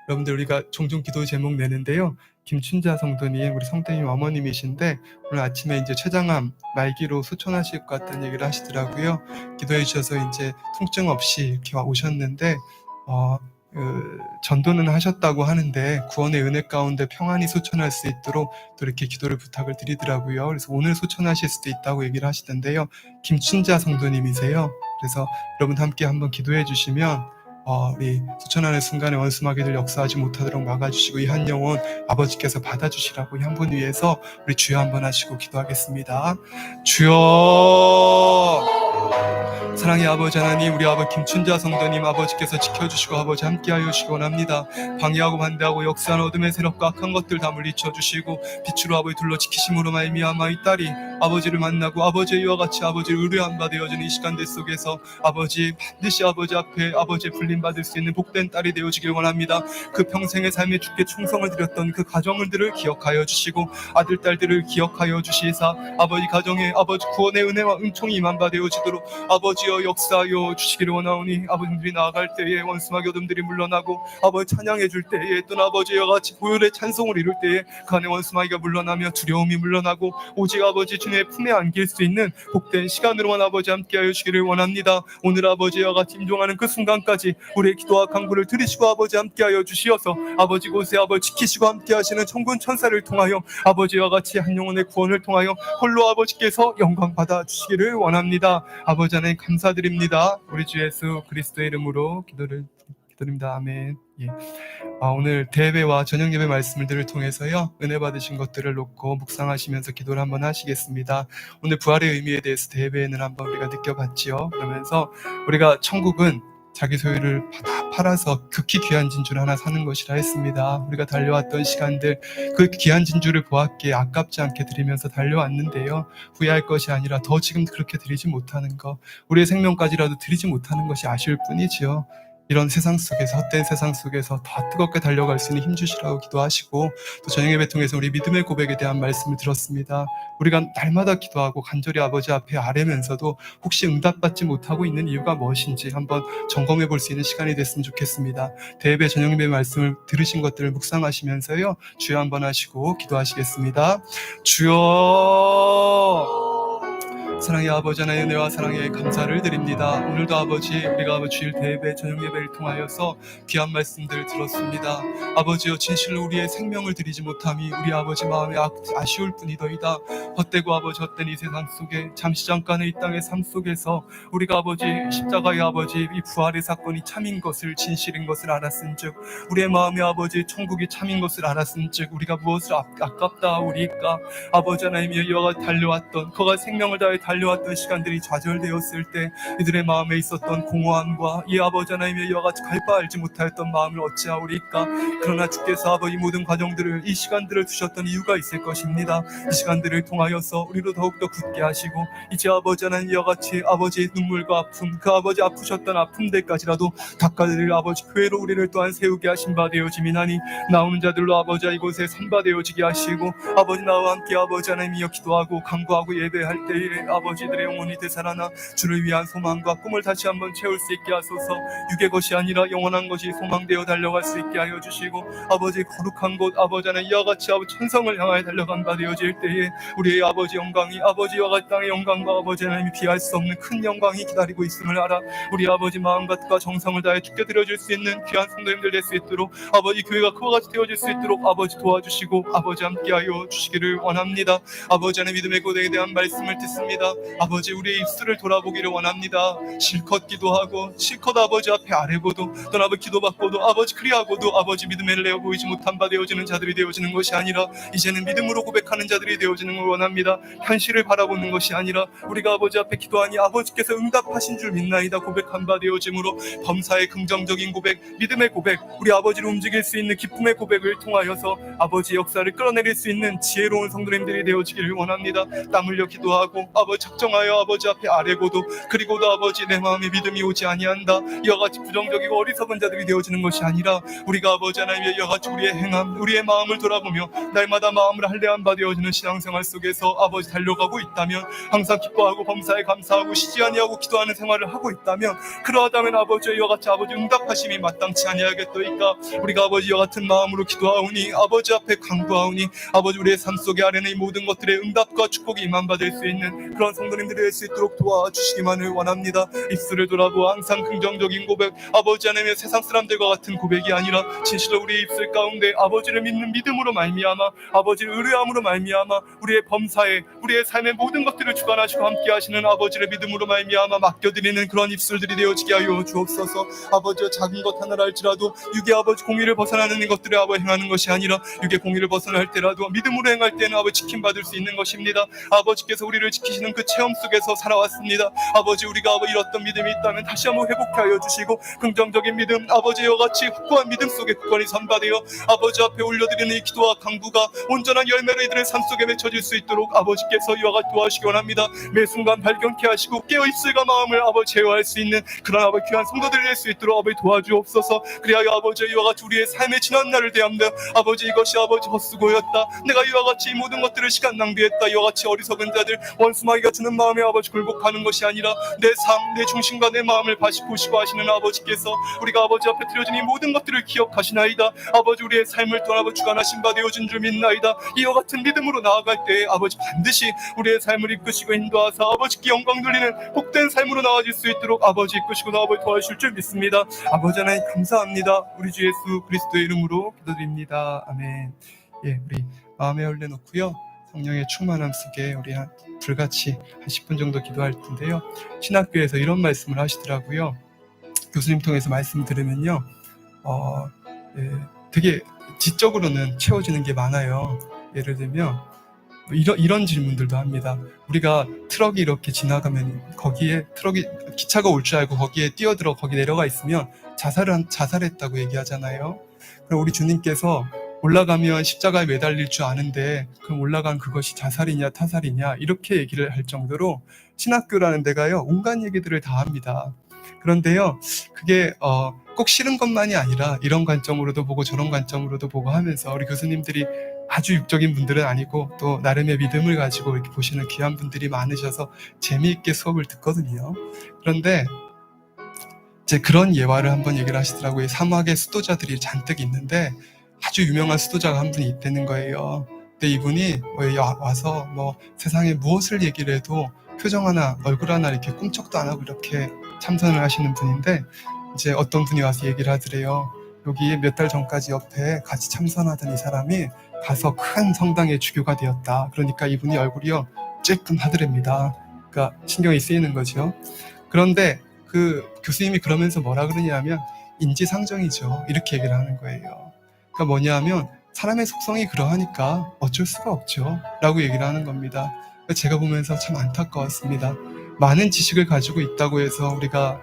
여러분들 우리가 종종 기도 제목 내는데요. 김춘자 성도님, 우리 성도님 어머님이신데 오늘 아침에 이제 췌장암 말기로 소천하실 것 같다는 얘기를 하시더라고요. 기도해 주셔서 이제 통증 없이 이렇게 오셨는데 전도는 하셨다고 하는데 구원의 은혜 가운데 평안히 소천할 수 있도록 또 이렇게 기도를 부탁을 드리더라고요. 그래서 오늘 소천하실 수도 있다고 얘기를 하시던데요. 김춘자 성도님이세요. 그래서 여러분 함께 한번 기도해 주시면 우리 소천하는 순간에 원수마귀들 역사하지 못하도록 막아주시고 이 한 영혼 아버지께서 받아주시라고 이 한 분 위해서 우리 주여 한번 하시고 기도하겠습니다. 주여 사랑의 아버지 하나님, 우리 아버지 김춘자 성도님 아버지께서 지켜주시고 아버지 함께하여 주시기 원합니다. 방해하고 반대하고 역사한 어둠의 세력과 악한 것들 다 물리쳐주시고 빛으로 아버지 둘러 지키심으로 말미암아 이 딸이 아버지를 만나고 아버지의 이와 같이 아버지를 의뢰한 바 되어지는 이 시간들 속에서 아버지 반드시 아버지 앞에 아버지의 불림받을 수 있는 복된 딸이 되어지길 원합니다. 그 평생의 삶에 주께 충성을 드렸던 그 가정들을 기억하여 주시고 아들 딸들을 기억하여 주시사 아버지 가정에 아버지 구원의 은혜와 은총이 임한 바 되어지도록 아버지여 역사하여 주시기를 원하오니 아버지들이 나아갈 때에 원수마귀 어둠들이 물러나고 아버지 찬양해 줄 때에 또 아버지와 같이 보혈의 찬송을 이룰 때에 그 안에 원수마귀가 물러나며 두려움이 물러나고 오직 아버지 주님의 품에 안길 수 있는 복된 시간으로만 아버지 함께하여 주기를 원합니다. 오늘 아버지와 같이 임종하는 그 순간까지 우리의 기도와 간구를 들으시고 아버지 함께하여 주시어서 아버지 곳에 아버지 지키시고 함께하시는 천군 천사를 통하여 아버지와 같이 한 영혼의 구원을 통하여 홀로 아버지께서 영광 받아 주시기를 원합니다. 아버지 하나님 감사드립니다. 우리 주 예수 그리스도의 이름으로 기도드립니다. 아멘. 예. 오늘 대회와 저녁 예배 말씀들을 통해서요 은혜 받으신 것들을 놓고 묵상하시면서 기도를 한번 하시겠습니다. 오늘 부활의 의미에 대해서 대회에는 한번 우리가 느껴봤지요. 그러면서 우리가 천국은 자기 소유를 다 팔아서 극히 귀한 진주를 하나 사는 것이라 했습니다. 우리가 달려왔던 시간들 그 귀한 진주를 보았기에 아깝지 않게 드리면서 달려왔는데요, 후회할 것이 아니라 더 지금 그렇게 드리지 못하는 것, 우리의 생명까지라도 드리지 못하는 것이 아쉬울 뿐이지요. 이런 세상 속에서, 헛된 세상 속에서 더 뜨겁게 달려갈 수 있는 힘 주시라고 기도하시고, 또 저녁 예배 통해서 우리 믿음의 고백에 대한 말씀을 들었습니다. 우리가 날마다 기도하고 간절히 아버지 앞에 아뢰면서도 혹시 응답받지 못하고 있는 이유가 무엇인지 한번 점검해 볼 수 있는 시간이 됐으면 좋겠습니다. 대예배 저녁 예배 말씀을 들으신 것들을 묵상하시면서요 주여 한번 하시고 기도하시겠습니다. 주여, 사랑의 아버지 하나님의 은혜와 사랑에 감사를 드립니다. 오늘도 아버지 우리가 주일 대예배 저녁 예배를 통하여서 귀한 말씀들을 들었습니다. 아버지여, 진실로 우리의 생명을 드리지 못함이 우리 아버지 마음에 아쉬울 뿐이더이다. 헛되고 아버지 헛된 이 세상 속에, 잠시 잠깐의 이 땅의 삶 속에서 우리가 아버지 십자가의 아버지 이 부활의 사건이 참인 것을, 진실인 것을 알았은즉, 우리의 마음에 아버지 천국이 참인 것을 알았은즉 우리가 무엇을 아깝다 우리까 아버지 하나님이 이와 달려왔던, 그가 생명을 다해 달려왔던 시간들이 좌절되었을 때 이들의 마음에 있었던 공허함과 이 아버지 하나님의 이와 같이 갈 바 알지 못하였던 마음을 어찌하오리까. 그러나 주께서 아버지 모든 과정들을, 이 시간들을 주셨던 이유가 있을 것입니다. 이 시간들을 통하여서 우리로 더욱더 굳게 하시고, 이제 아버지 하나님 이와 같이 아버지의 눈물과 아픔, 그 아버지 아프셨던 아픔들까지라도 닦아드릴 아버지 교회로 우리를 또한 세우게 하신 바 되어지미나니, 나오는 자들로 아버지 이곳에 선바 되어지게 하시고, 아버지 나와 함께 아버지 하나님이여 기도하고 간구하고 예배할 때에 아버지들의 영혼이 되살아나 주를 위한 소망과 꿈을 다시 한번 채울 수 있게 하소서. 육의 것이 아니라 영원한 것이 소망되어 달려갈 수 있게 하여 주시고, 아버지 거룩한 곳 아버지 하나님 이와 같이 아버지 천성을 향하여 달려간 바 되어질 때에 우리의 아버지 영광이, 아버지와 같이 땅의 영광과 아버지 하나님이 비할 수 없는 큰 영광이 기다리고 있음을 알아 우리 아버지 마음과 정성을 다해 주께 드려줄 수 있는 귀한 성도님들 될 수 있도록, 아버지 교회가 그와 같이 되어질 수 있도록 아버지 도와주시고 아버지 함께하여 주시기를 원합니다. 아버지 하나님 믿음의 고백에 대한 말씀을 듣습니다. 아버지 우리의 입술을 돌아보기를 원합니다. 실컷 기도하고 실컷 아버지 앞에 아뢰고도, 또 아버지 기도받고도 아버지 그리하고도 아버지 믿음을 내어 보이지 못한 바 되어지는 자들이 되어지는 것이 아니라 이제는 믿음으로 고백하는 자들이 되어지는 걸 원합니다. 현실을 바라보는 것이 아니라 우리가 아버지 앞에 기도하니 아버지께서 응답하신 줄 믿나이다 고백한 바 되어지므로, 범사의 긍정적인 고백, 믿음의 고백, 우리 아버지를 움직일 수 있는 기쁨의 고백을 통하여서 아버지 역사를 끌어내릴 수 있는 지혜로운 성도님들이 되어지기를 원합니다. 땀 흘려 기도하고 아버지 작정하여 아버지 앞에 아뢰고도, 그리고도 아버지 내 마음에 믿음이 오지 아니한다, 이와 같이 부정적이고 어리석은 자들이 되어지는 것이 아니라 우리가 아버지 하나님의 이와 같이 우리의 행함, 우리의 마음을 돌아보며 날마다 마음을 할례한 바 되어지는 신앙생활 속에서 아버지 달려가고 있다면, 항상 기뻐하고 범사에 감사하고 쉬지 아니하고 기도하는 생활을 하고 있다면, 그러하다면 아버지와 이와 같이 아버지 응답하심이 마땅치 아니하겠더이까. 우리가 아버지와 같은 마음으로 기도하오니, 아버지 앞에 강구하오니, 아버지 우리의 삶 속에 아래는 이 모든 것들의 응답과 축복이 임한받을 수 있는 그런 성도님들이 될 수 있도록 도와주시기만을 원합니다. 입술을 돌아보아 항상 긍정적인 고백, 아버지 하나님의 세상 사람들과 같은 고백이 아니라 진실로 우리의 입술 가운데 아버지를 믿는 믿음으로 말미암아, 아버지를 의뢰함으로 말미암아 우리의 범사에, 우리의 삶의 모든 것들을 주관하시고 함께 하시는 아버지를 믿음으로 말미암아 맡겨드리는 그런 입술들이 되어지게 하여 주옵소서. 아버지여, 작은 것 하나를 할지라도 육의 아버지 공의를 벗어나는 것들을 아버지 행하는 것이 아니라 육의 공의를 벗어날 때라도 믿음으로 행할 때는 아버지 지킴받을 수 있는 것입니다. 아버지께서 우리를 지키시는 그 체험 속에서 살아왔습니다. 아버지 우리가 아버지 잃었던 믿음이 있다면 다시 한번 회복해 하여 주시고, 긍정적인 믿음, 아버지와 같이 확고한 믿음 속에 굳건히 선바되어 아버지 앞에 올려드리는 이 기도와 강구가 온전한 열매로 이들의 삶 속에 맺혀질 수 있도록 아버지께서 이와 같이 도와주시기 원합니다. 매 순간 발견케 하시고 깨어 입술과 마음을 아버지 제어할 수 있는 그런 아버지 귀한 성도들이 될 수 있도록 아버지 도와주옵소서. 그리하여 아버지 이와 같이 우리의 삶의 지난 날을 대합니다. 아버지 이것이 아버지 헛수고였다, 내가 이와 같이 이 모든 것들을 시간 낭비했다, 이와 같이 어리석은 자들, 원수마귀가 우리가 드는 마음에 아버지 굴복하는 것이 아니라 내 삶, 내 중심과 내 마음을 다시 보시고 하시는 아버지께서 우리가 아버지 앞에 드려진 이 모든 것들을 기억하시나이다. 아버지 우리의 삶을 또한 아버지 주관하신 바 되어진 줄 믿나이다. 이와 같은 믿음으로 나아갈 때에 아버지 반드시 우리의 삶을 이끄시고 인도하사 아버지께 영광 돌리는 복된 삶으로 나아질 수 있도록 아버지 이끄시고 아버지 도와주실 줄 믿습니다. 아버지 하나님 감사합니다. 우리 주 예수 그리스도의 이름으로 기도드립니다. 아멘. 예, 우리 마음에 올려놓고요. 성령의 충만함 속에 우리 불같이 한 10분 정도 기도할 텐데요. 신학교에서 이런 말씀을 하시더라고요. 교수님 통해서 말씀 들으면요, 예, 되게 지적으로는 채워지는 게 많아요. 예를 들면 이런 질문들도 합니다. 우리가 트럭이 이렇게 지나가면 거기에 기차가 올 줄 알고 거기에 뛰어들어 거기 내려가 있으면 자살했다고 얘기하잖아요. 그럼 우리 주님께서 올라가면 십자가에 매달릴 줄 아는데 그럼 올라간 그것이 자살이냐 타살이냐 이렇게 얘기를 할 정도로 신학교라는 데가요 온갖 얘기들을 다 합니다. 그런데요 그게 꼭 싫은 것만이 아니라 이런 관점으로도 보고 저런 관점으로도 보고 하면서 우리 교수님들이 아주 육적인 분들은 아니고 또 나름의 믿음을 가지고 이렇게 보시는 귀한 분들이 많으셔서 재미있게 수업을 듣거든요. 그런데 이제 그런 예화를 한번 얘기를 하시더라고요. 사막에 수도자들이 잔뜩 있는데 아주 유명한 수도자가 한 분이 있다는 거예요. 근데 이분이 와서 세상에 무엇을 얘기를 해도 표정 하나, 얼굴 하나 이렇게 꿈쩍도 안 하고 이렇게 참선을 하시는 분인데 이제 어떤 분이 와서 얘기를 하더래요. 여기 몇 달 전까지 옆에 같이 참선하던 이 사람이 가서 큰 성당의 주교가 되었다. 그러니까 이분이 얼굴이요 쬐끔하더랍니다. 그러니까 신경이 쓰이는 거죠. 그런데 그 교수님이 그러면서 뭐라 그러냐면 인지상정이죠. 이렇게 얘기를 하는 거예요. 그러니까 뭐냐 하면 사람의 속성이 그러하니까 어쩔 수가 없죠 라고 얘기를 하는 겁니다. 제가 보면서 참 안타까웠습니다. 많은 지식을 가지고 있다고 해서 우리가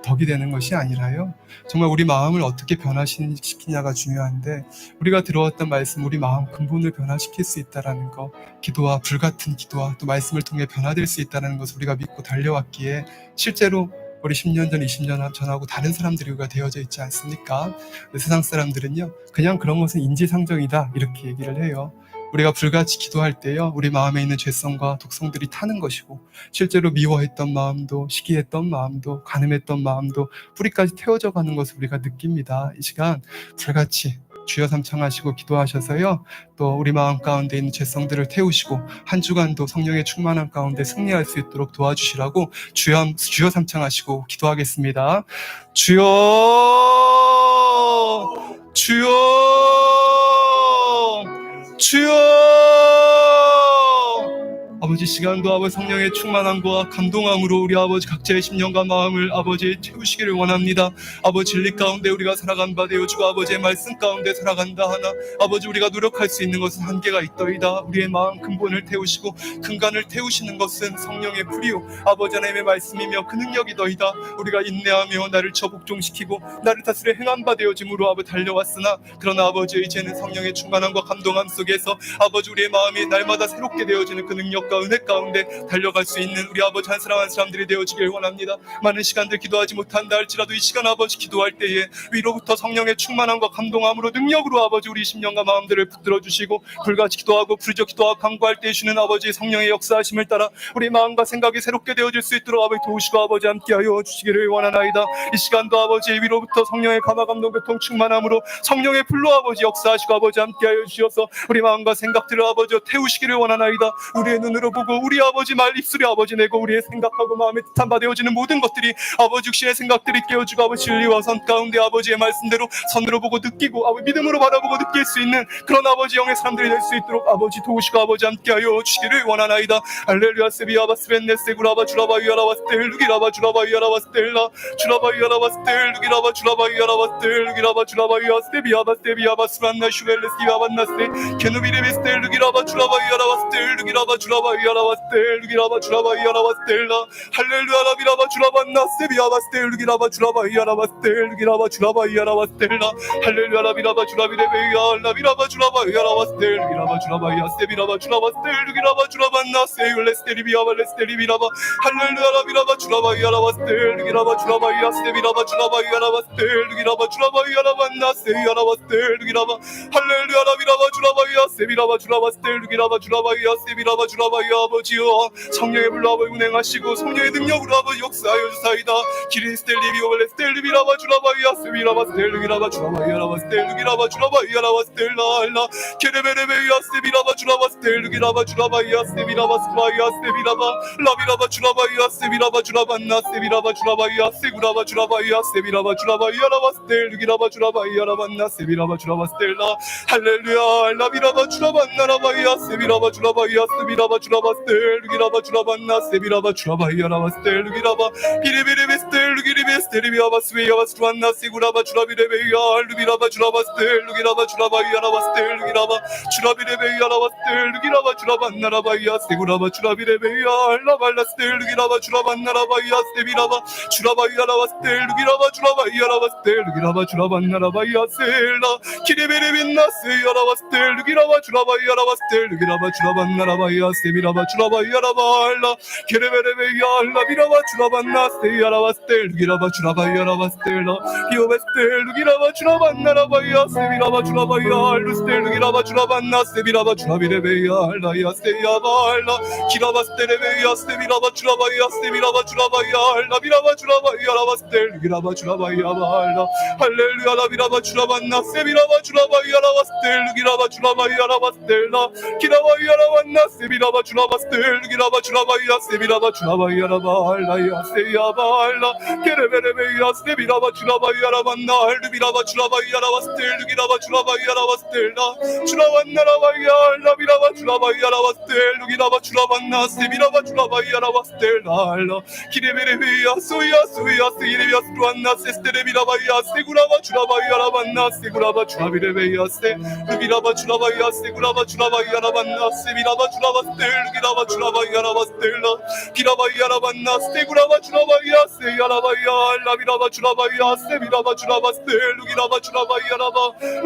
덕이 되는 것이 아니라요 정말 우리 마음을 어떻게 변화시키냐가 중요한데 우리가 들어왔던 말씀 우리 마음 근본을 변화시킬 수 있다는 거 기도와 불같은 기도와 또 말씀을 통해 변화될 수 있다는 것을 우리가 믿고 달려왔기에 실제로 우리 10년 전, 20년 전하고 다른 사람들이 우리가 되어져 있지 않습니까? 세상 사람들은요 그냥 그런 것은 인지상정이다 이렇게 얘기를 해요. 우리가 불같이 기도할 때요 우리 마음에 있는 죄성과 독성들이 타는 것이고 실제로 미워했던 마음도 시기했던 마음도 간음했던 마음도 뿌리까지 태워져 가는 것을 우리가 느낍니다. 이 시간 불같이 주여 삼창하시고 기도하셔서요 또 우리 마음 가운데 있는 죄성들을 태우시고 한 주간도 성령의 충만함 가운데 승리할 수 있도록 도와주시라고 주여 삼창하시고 기도하겠습니다. 주여 아버지 시간도 아버지 성령의 충만함과 감동함으로 우리 아버지 각자의 심령과 마음을 아버지 채우시기를 원합니다. 아버지 진리 가운데 우리가 살아간 바 되어주고 아버지의 말씀 가운데 살아간다 하나 아버지 우리가 노력할 수 있는 것은 한계가 있더이다. 우리의 마음 근본을 태우시고 근간을 태우시는 것은 성령의 불이요 아버지 하나님의 말씀이며 그 능력이더이다. 우리가 인내하며 나를 저복종시키고 나를 다스려 행한 바 되어짐으로 아버지 달려왔으나 그러나 아버지 이제는 성령의 충만함과 감동함 속에서 아버지 우리의 마음이 날마다 새롭게 되어지는 그 능력과 은혜 가운데 달려갈 수 있는 우리 아버지 한 사람 한 사람들이 되어지길 원합니다. 많은 시간들 기도하지 못한다 할지라도 이 시간 아버지 기도할 때에 위로부터 성령의 충만함과 감동함으로 능력으로 아버지 우리 심령과 마음들을 붙들어 주시고 불같이 기도하고 부르짖어 기도하고 간구할 때 주시는 아버지 성령의 역사하심을 따라 우리 마음과 생각이 새롭게 되어질 수 있도록 아버지 도우시고 아버지 함께하여 주시기를 원하나이다. 이 시간도 아버지 위로부터 성령의 감화 감동 교통 충만함으로 성령의 불로 아버지 역사하시고 아버지 함께하여 주셔서 우리 마음과 생각들을 아버지 태우시기를 원하나이다. 우리의 눈으로 보고 우리 아버지 말 입술에 아버지 내고 우리의 생각하고 마음에 뜻한 바 되어지는 모든 것들이 아버지 육신의 생각들이 깨어주고 아버지 진리와 선 가운데 아버지의 말씀대로 선으로 보고 느끼고 아버지 믿음으로 바라보고 느낄 수 있는 그런 아버지 영의 사람들이 될 수 있도록 아버지 도우시고 아버지 함께하여 주시기를 원하나이다. 할렐루야 세비아바 스벤네세구라바 주라바 위아라바 스텔 루기라바 주라바 위아라바 스텔라 주라바 위아라바 스텔 루기라바 주라바 위아라바 스텔 루기라바 주라바 위아 스테비아바 스테비아바 스란나 슈벨레스티아반나스테 케누비레비 스텔 루기라바 주라바 위아라바 스텔 루기라바 주라바 위아라바 스텔 루기라바 주라바 위아라바 스텔라 할렐루야 라비라바 주라반나 세비아바 스텔 루기라바 주라바 위아라바 스텔 루기라바 주라바 위아라바 스텔라 할렐루야 라비라바 주라비레베이아 라비라바 주라바 위아라바 스텔 루기라바 주라바 위아 세비라바 주라바 스텔 루기라바 주라반나 세율레스테리비아바 레스테리비라바 할렐루야 라비라바 주라바 위아라바 스텔 루기라바 주라바 위아 세비라바 주라바 위아라바 스텔 루기라바 주라바 위아라반나 세이아라바 스텔 루기라바 할렐루야 라비라바 주라바 위아 세비라바 주라바 스텔 루기라바 주라바 위아 세비라바 주라바 위아 아버지여 성령의 불로 아버지 운행하시고 성령의 능력으로 아버지 역사하여 주사이다. 기린 스텔리비 오벨레 스텔리비라바 주라바이아 스비라바 스텔루기라바 주라바이아라바 스텔루기라바 주라바이아라바 스텔라알라 케레베레베이아 스비라바 주라바 스텔루기라바 주라바이아 스비라바 스바이아 스비라바 라비라바 주라바이아 스비라바 주라반나 스비라바 주라바이아 스구라바 주라바이아 스비라바 주라바이아라바 스텔루기라바 주라바이아라반나 스비라바 주라바 스텔라 할렐루야 라비라바 주라반나라바이아 스비라바 주라바이아 스비라바 주라바 스텔루기라바 주라반나 스비라바 주라바이아라바 스텔루기라바 비리비리비 스텔루기리비 스텔리비아바 스비야바 스투안나 스구라바 주라비레베이아 루비라바 주라바 스텔루기라바 주라바이아라바 스텔루기라바 주라비레베이아라바 스텔루기라바 주라반나라바이아 스구라바 주라비레베이아 라발라 스텔루기라바 주라반나라바이아 스비라바 주라바이아라바 스텔루기라바 주라바이아라바 스텔루기라바 주라반나라바이아 셀라 키리비리빈나 스야라바 스텔루기라바 주라바이아라바 스텔루기라바 주라반나라바이아 스비라바 주라바이아라바 알라 케레베레베이아 라비라바 주라반나 스야라바 스텔루기라바 주라바이아라바 스텔라 히오베 스텔루기라바 주라반나라바이아 스비라바 주라바이아 알루 스텔루기라바 주라반나 스비라바 주라비레베이아 알라이아 스테야바 알라 키라바 스텔레베이아 스비라바 주라바이아 스비라바 주라바이아 알라비라바 주라바이아라바 스텔루기라바 주라바이아바 알라 할렐루야 라비라바 주라반나 스비라바 주라바이아라바 스텔루기라바 주라바이아라바 스텔라 키라바이아라반나 스비라바 주라바 스텔루기라바 주라바이아 스비라바 주라바이아라바 알라이아 스테야바 알라 케레베레베이아 스비라바 주라바이아라반나 알루비라바 주라바이아라바 스텔루기라바 주라바이아라바 스텔라 주라반나라바이아 알라비라바 주라바이아라바 스텔루기라바 주라반나 스비라바 주라바이아라바 스텔라 알라 키레베레베이아 소이아 소이아 스이레비아 스투안나 세스테레비라바이아 세구라바 주라바이아라반나 세구라바 주라비레베이아 세 루비라바 주라바이아 세구라바 주라바이아라반나 세비라바 주라바 스텔루기라바 주라바이아라바 스텔라 기라바이아라반나 세구라바 주라바이아 세야라바이아 라비라바 주라바이아 세비라바 주라바 스텔루기라바 주라바이아라바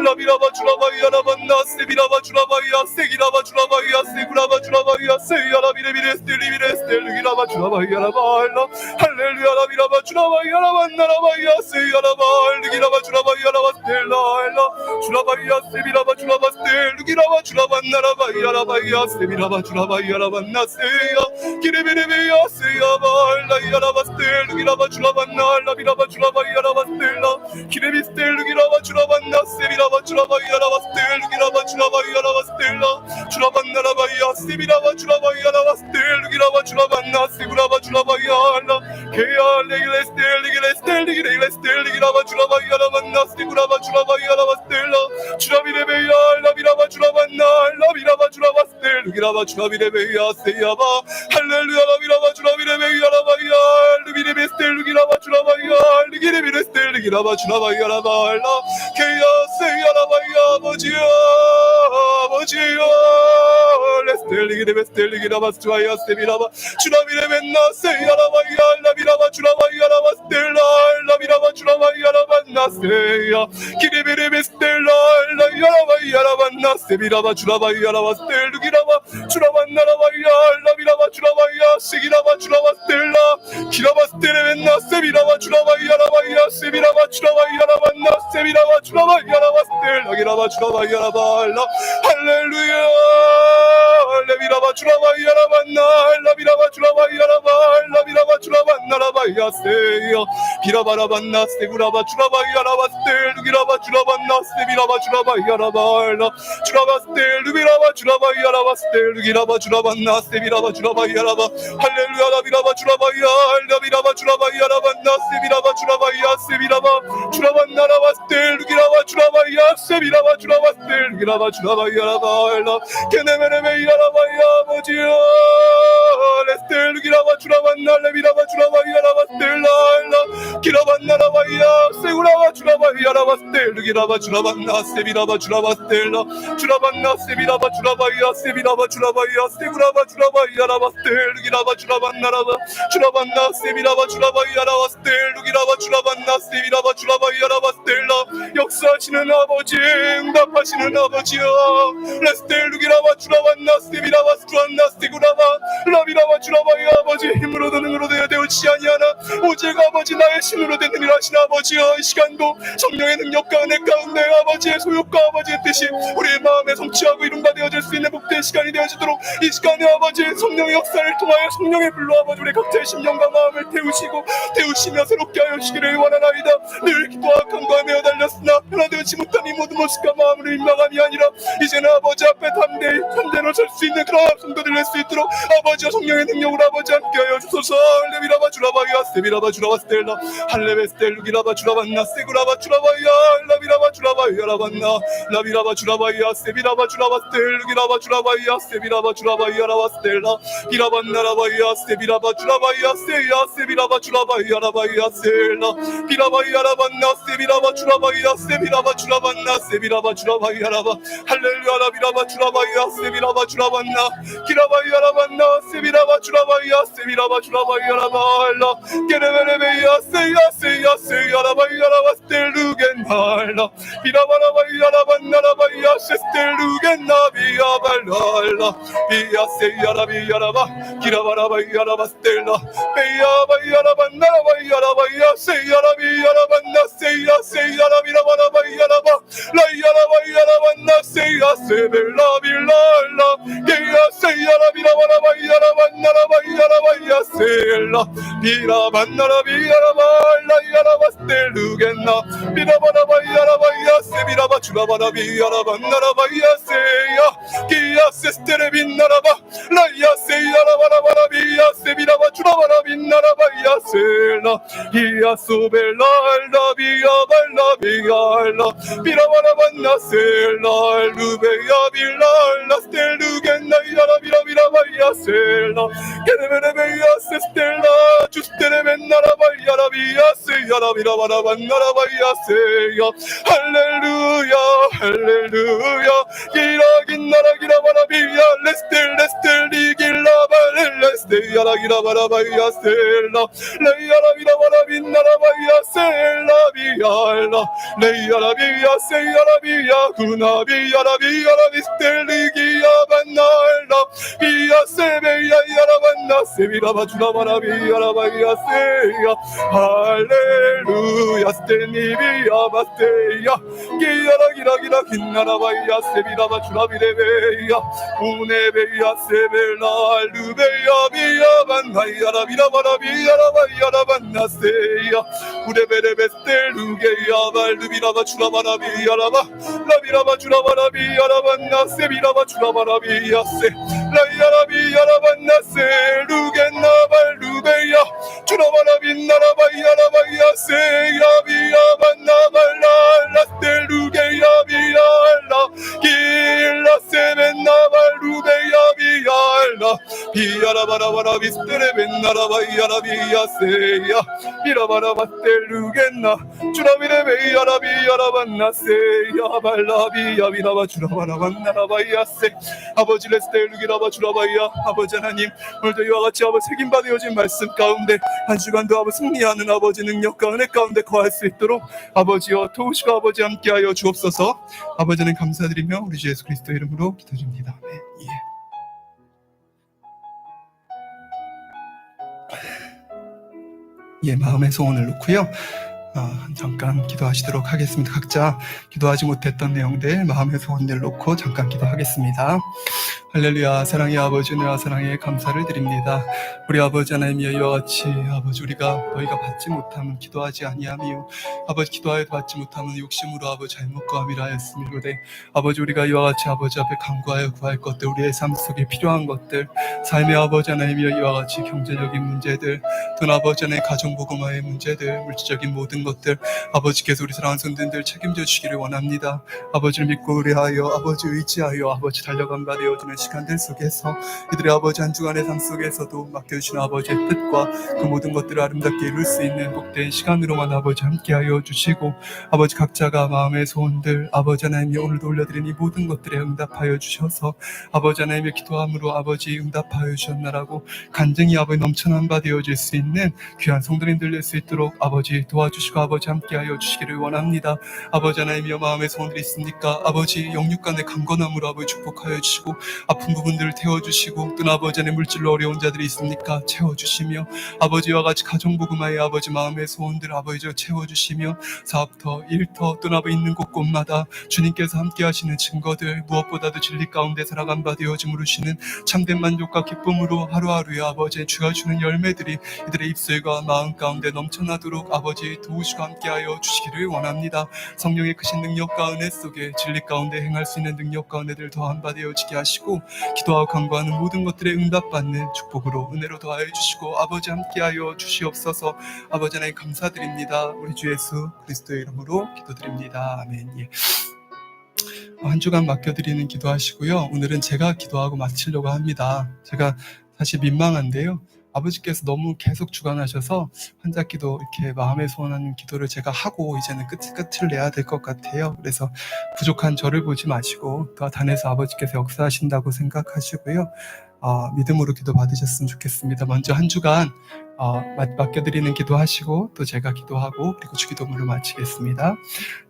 라비라바 주라바이아라반나 세비라바 주라바이아 세기라바 주라바이아 세구라바 주라바이아 세야라비레비레 스텔리비레 스텔루기라바 주라바이아라바 알라 할렐루야 라비라바 주라바이아라반나라바이아 세야라바 알리기라바 주라바이아라바 스텔라 알라 주라바이아 세비라바 주라바 스텔루기라바 주라반나라바이아라바이아 세비라바 주라바이아라반나 세야 기레비레베야 세야바 알라이아라바 스텔루기라바 주라반나 알라비라바 주라바이아라바 스텔라 기레비 스텔루기라바 주라반나 세비라바 주라바이아라바 스텔루기라바 주라바이아라바 스텔라 주라반나라바이아 세비라바 주라바이아라바 스텔루기라바 주라반나 세구라바 주라바이아 알라 케야 레기레 스텔리기레 스텔리기레 스텔리기라바 주라바이아라반나 세구라바 주라바이아라바 스텔라 주라비레베야 알라비라바 주라반나 알라비라바 주라바 스텔루기라바 주라비레베야 세야바 할렐루야 라비라바 주라비레베야라바이아 알루비레베 스텔루기라바 주라바이아 알리기레비레 스텔리기라바 주라바이아라바 알라 케야 세야라바이아 아버지야 아버지야 레스텔리기레베 스텔리기라바 스투아이아 세비라바 주라비레벤나 세야라바이아 알라비라바 주라바이아라바 스텔라 알라비라바 주라바이아라반나 세야 기레베레베 스텔라 알라이아라바이아라반나 세비라바 주라바이아라바 스텔루기라바 주라반나라바이아 알라비라바 주라바이아 세기라바 주라바 스텔라 기라바 스텔레벤나 세비라바 주라바이아라바이아 세비라바 주라바이아라반나 세비라바 주라바이아라바 스텔라 기라바 주라바이아라바 알라 할렐루야 레비라바 주라바이아라반나 알라비라바 주라바이아라바 알라비라바 주라반나라바이아 세야 비라바라반나 세구라바 주라바이아라바 스텔루기라바 주라반나 세비라바 주라바이아라바 알라 주라바 스텔루비라바 주라바이아라바 스텔루기라바 주라반나 세비라바 주라바이아라바 할렐루야 라비라바 주라바이아 알라비라바 주라바이아라반나 세비라바 주라바이아 세비라바 주라반나라바 스텔루기라바 주라바이아 세비라바 주라바 스텔루기라바 주라바이아라바 알라 케네메레베이아라바이아 아버지야 레스텔루기라바 주라반나 레비라바 주라바이아라바 스텔라 알라 기라반나라바이아 세구라바 주라바이아라바 스텔루기라바 주라반나 세비라바 주라바 스텔라 주라반나 세비라바 주라바이아 세비라바 주라바이아 세구라바 주라바이아라바 스텔루기라바 주라반나라바 주라반나 세비라바 주라바이아라바 스텔루기라바 주라반나 세비라바 주라바이아라바 스텔라 역사하시는 아버지 응답하시는 아버지여 레스텔루기라바 주라반나 세비라바 스투안나 세구라바 라비라바 주라바이아 아버지 힘으로도 능으로도 되어지지 아니하나 오직 아버지 나의 신으로 되느니라 하신 아버지여 이 시간도 주시고 성령의 능력과 은혜 가운데 아버지의 소욕과 아버지의 뜻이 우리의 마음에 성취하고 이룬바 되어질 수 있는 복된 시간이 되어지도록 이 시간에 아버지의 성령의 역사를 통하여 성령의 불로 아버지 우리 각자의 심령과 마음을 태우시며 새롭게 하여 주시기를 원하나이다. 늘 기도와 간과에 매어 달렸으나 변화되지 못한 이 모든 모습과 마음으로 민망함이 아니라 이제는 아버지 앞에 담대로 설 수 있는 그런 성도들 낼 수 있도록 아버지와 성령의 능력으로 아버지 함께하여 주소서. 레비라바 주라바이아 세비라바 주라바 스텔라 할레베 스텔루기라바 주라반나 세구라바 주라바이아 라비라바 주라바이아 라반나 라비라바 주라바이아 세비라바 주라바 스텔루기라바 주라바이아 세비라바 주라바이아 라바 스텔라 비라반나 라바이아 세비라바 주라바이아 세야 세비라바 주라바이아 라바이아 셀라 비라바이아 라반나 세비라바 주라바이아 세비라바 주라반나 세비라바 주라바이아 라바 할렐루야 라비라바 주라바이아 세비라바 주라반나 기라바이아 라반나 세비라바 주라바이아 세비라바 주라바이아 라발라 게레베레베이아 세야 세야 세야 라바이아 라바 스텔루겐날라 비라바라바이아 라반나 라바이아 세스텔루겐나 비아발랄라 비아 세야 라비아 라바 기라바라바이아 라바 스텔라 베야바이아 라반나 라바이아 라바이아 세야 라비아 라반나 세야 세야 라비라바라바이아 라바 라이아 라바이아 라반나 세야 세벨라 빌랄라 게야 세야 라비라바라바이아 라반나 라바이아 라바이아 셀라 비라반나 라비아 라발라이아 라바 스텔루겐나 비라바라바이아 라바이아 세비라바 주라바라비아 라반나 라바이아 세야 기야 세스테레빈나 라바 라이아 세야 라바라바라비아 세비라바 주라바라빈나 라바이아 셀라 기야 소벨라 비아 발라 비알라 비라바라반나 셀라 루베야 빌랄라 스텔루겐나 이라라 비라비라바이아 셀라 게레베레베야 세스텔라 주스테레벤나 라바이아 라비아 세야 라비라바라반나 라바이아 세야 할렐루야 할렐루야 기라긴나라 기라바라비아 레스텔 레스텔 리길라발 레스테야라 기라바라바이아 셀라 레이야라 비라바라빈나 라바이아 셀라 비알라 레이야라 비아 세야라 비아 구나비야라 비야라 비스텔리기야 반날라 비아 세베야 야라 반나 세비라바 주라바라 비야라 바이아 세야 할렐루야 스테니비야 바스테야 기야라 기라기라 긴나라 바이아 세비라바 주라비레베야 우네베야 세벨라 루베야 비야 반나야라 비라바라 비야라 바이아라 반나 세야 우레베레베 스텔루게야 발루비라바 주라바라 비야라바 라비라바 주라바라 비야라바 나세 비라바 주라바라 비야세 라이야라 비야라바 나세 루겐나 발루베야 주라바라 빈나라바 야라바 야세 야비야바 나발라 라스텔루게야 비야라 길라 세벤나 발루베야 비야라 비야라바라바라 비스테레벤나라바 야라비야세야 비라바라바 스텔루겐나 주라비레베야 비야라반나 세야 발라비야 비라바 주라바라반나 라바야세 아버지 레스텔루기라바 주라바야 아버지 하나님 오늘도 이와 같이 아버지 책임받으여진 말씀 가운데 한 주간도 아버지 승리하는 아버지 능력과 은혜 가운데 거할 수 있도록 아버지여 도우시고 아버지 함께하여 주옵소서. 아버지는 감사드리며 우리 주 예수 그리스도 이름으로 기도드립니다. 아멘. 마음의 소원을 놓고요. 잠깐 기도하시도록 하겠습니다. 각자 기도하지 못했던 내용들 마음의 소원들 놓고 잠깐 기도하겠습니다. 할렐루야. 사랑의 아버지 은혜와 사랑에 감사를 드립니다. 우리 아버지 하나님이여 이와 같이 아버지 우리가 너희가 받지 못하면 기도하지 아니하며 아버지 기도하여도 받지 못하면 욕심으로 아버지 잘못과 함이라 하였으므로되 아버지 우리가 이와 같이 아버지 앞에 간구하여 구할 것들 우리의 삶 속에 필요한 것들 삶의 아버지 하나님이여 이와 같이 경제적인 문제들 또 아버지 하나님의 가정복음화의 문제들 물질적인 모든 것들 아버지께서 우리 사랑하는 손들들 책임져 주시기를 원합니다. 아버지를 믿고 의뢰하여 아버지 의지하여 아버지 달려간 바 되어주는 시간들 속에서 이들의 아버지 한 주간의 삶 속에서도 맡겨주시는 아버지의 뜻과 그 모든 것들을 아름답게 이룰 수 있는 복된 시간으로만 아버지 함께하여 주시고 아버지 각자가 마음의 소원들 아버지 하나님이 오늘도 올려드린 이 모든 것들에 응답하여 주셔서 아버지 하나님의 기도함으로 아버지 응답하여 주셨나라고 간증이 아버지 넘쳐난 바 되어질 수 있는 귀한 성도님들 될 수 있도록 아버지 도와주시고 아버지 함께하여 주시기를 원합니다. 아버지 하나님이여 마음의 소원들이 있습니까? 아버지 영육간의 강건함으로 아버지 축복하여 주시고 아픈 부분들을 태워주시고 또 아버지 안에 물질로 어려운 자들이 있습니까? 채워주시며 아버지와 같이 가정복음화의 아버지 마음의 소원들 아버지로 채워주시며 사업터, 일터, 또 아버지 있는 곳곳마다 주님께서 함께 하시는 증거들 무엇보다도 진리 가운데 살아간 바 되어짐으로 시는 참된 만족과 기쁨으로 하루하루의 아버지 주가 주는 열매들이 이들의 입술과 마음 가운데 넘쳐나도록 아버지 도우시고 함께하여 주시기를 원합니다. 성령의 크신 능력과 은혜 속에 진리 가운데 행할 수 있는 능력과 은혜들 더한 바 되어지게 하시고 기도하고 간구하는 모든 것들에 응답받는 축복으로 은혜로 더하여 주시고 아버지 함께하여 주시옵소서. 아버지 하나님 감사드립니다. 우리 주 예수 그리스도의 이름으로 기도드립니다. 아멘. 예. 한 주간 맡겨드리는 기도하시고요. 오늘은 제가 기도하고 마치려고 합니다. 제가 사실 민망한데요. 아버지께서 너무 계속 주관하셔서 환자기도 이렇게 마음에 소원하는 기도를 제가 하고 이제는 끝을 내야 될 것 같아요. 그래서 부족한 저를 보지 마시고 더 단에서 아버지께서 역사하신다고 생각하시고요. 믿음으로 기도 받으셨으면 좋겠습니다. 먼저 한 주간 맡겨드리는 기도하시고 또 제가 기도하고 그리고 주기도문을 마치겠습니다.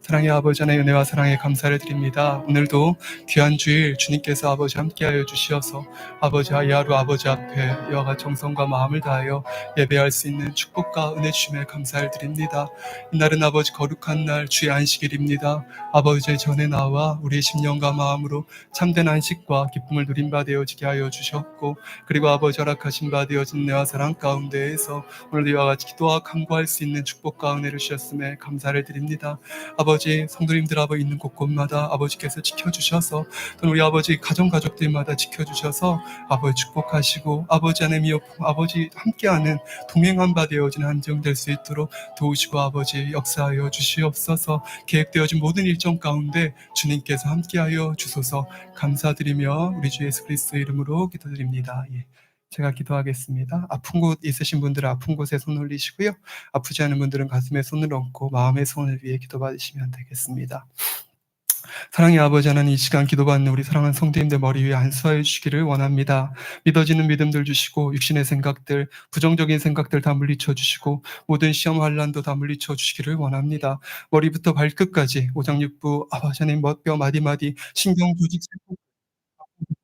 사랑의 아버지 하나님의 은혜와 사랑에 감사를 드립니다. 오늘도 귀한 주일 주님께서 아버지 함께하여 주시어서 아버지와 이 하루 아버지 앞에 이와 같이 정성과 마음을 다하여 예배할 수 있는 축복과 은혜 주심에 감사를 드립니다. 이날은 아버지 거룩한 날 주의 안식일입니다. 아버지의 전에 나와 우리의 심령과 마음으로 참된 안식과 기쁨을 누린 바 되어지게 하여 주셨고 그리고 아버지 허락하신 바 되어진 은혜와 사랑 가운데에서 오늘도 이와 같이 기도와 간구할 수 있는 축복과 은혜를 주셨음에 감사를 드립니다. 아버지 성도님들 아버지 있는 곳곳마다 아버지께서 지켜주셔서 또 우리 아버지 가정가족들마다 지켜주셔서 아버지 축복하시고 아버지 안에 미op품 아버지 함께하는 동행한 바 되어진 한정될 수 있도록 도우시고 아버지 역사하여 주시옵소서. 계획되어진 모든 일정 가운데 주님께서 함께하여 주소서. 감사드리며 우리 주 예수 그리스도의 이름으로 기도드립니다. 예. 제가 기도하겠습니다. 아픈 곳 있으신 분들은 아픈 곳에 손 올리시고요. 아프지 않은 분들은 가슴에 손을 얹고 마음의 소원을 위해 기도받으시면 되겠습니다. 사랑의 아버지 하나님, 이 시간 기도받는 우리 사랑하는 성도님들 머리 위에 안수하여 주시기를 원합니다. 믿어지는 믿음들 주시고 육신의 생각들, 부정적인 생각들 다 물리쳐 주시고 모든 시험 환란도 다 물리쳐 주시기를 원합니다. 머리부터 발끝까지 오장육부 아버지 하나님 뼈 마디마디 신경 조직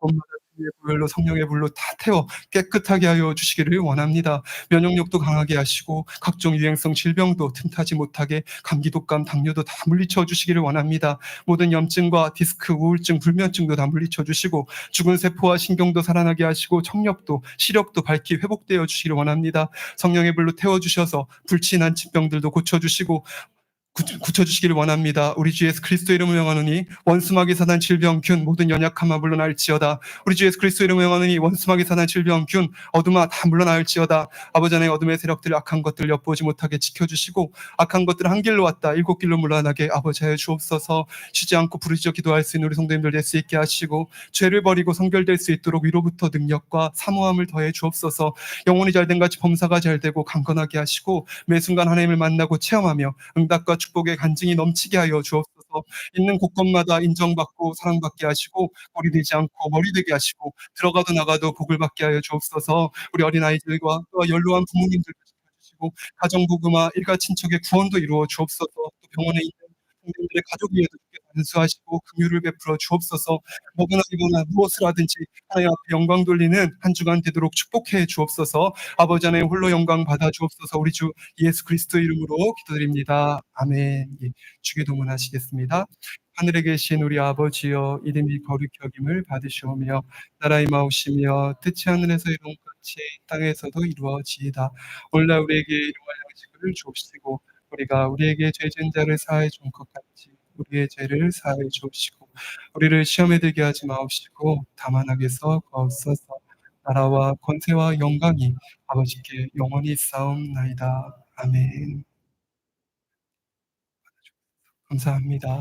곳곳마다 주의 보혈로 성령의 불로 다 태워 깨끗하게 하여 주시기를 원합니다. 면역력도 강하게 하시고 각종 유행성 질병도 틈타지 못하게 감기, 독감, 당뇨도 다 물리쳐 주시기를 원합니다. 모든 염증과 디스크, 우울증, 불면증도 다 물리쳐 주시고 죽은 세포와 신경도 살아나게 하시고 청력도 시력도 밝히 회복되어 주시기를 원합니다. 성령의 불로 태워 주셔서 불친한 질병들도 고쳐 주시고 고쳐주시기를 원합니다. 우리 주 예수 그리스도 이름을 명하노니 원수마귀 사단 질병 균 모든 연약함아 물러날지어다. 우리 주 예수 그리스도 이름을 명하노니 원수마귀 사단 질병 균 어둠아 다 물러날지어다. 아버지 하나님 어둠의 세력들 악한 것들 엿보지 못하게 지켜주시고 악한 것들 한 길로 왔다 일곱 길로 물러나게 아버지 하여 주옵소서. 쉬지 않고 부르짖어 기도할 수 있는 우리 성도님들 될 수 있게 하시고 죄를 버리고 성결될 수 있도록 위로부터 능력과 사모함을 더해 주옵소서. 영혼이 잘된 같이 범사가 잘되고 강건하게 하시고 매 순간 하나님을 만나고 체험하며 응답과 축복의 간증이 넘치게 하여 주옵소서. 있는 곳곳마다 인정받고 사랑받게 하시고 머리 되지 않고 머리 되게 하시고 들어가도 나가도 복을 받게 하여 주옵소서. 우리 어린아이들과 또 연로한 부모님들 지켜주시고 가정복음화 일가 친척의 구원도 이루어 주옵소서. 또 병원에 있는 성도님들의 가족 위에도 안수하시고 긍휼을 베풀어 주옵소서. 먹으나 입으나 무엇을 하든지 하나님 앞에 영광 돌리는 한 주간 되도록 축복해 주옵소서. 아버지 하나님 홀로 영광 받아 주옵소서. 우리 주 예수 그리스도 이름으로 기도드립니다. 아멘. 예, 주기도문 하시겠습니다. 하늘에 계신 우리 아버지여 이름이 거룩히 여김을 받으시오며 나라의 마오시며 뜻이 하늘에서 이룬 같이 땅에서도 이루어지이다. 오늘날 우리에게 일용할 양식을 주옵시고 우리가 우리에게 죄 지은 자를 사하여 준 것 같이 우리의 죄를 사하여 주옵시고 우리를 시험에 들게 하지 마옵시고 다만 악에서 구하옵소서. 나라와 권세와 영광이 아버지께 영원히 있사옵나이다. 아멘. 감사합니다.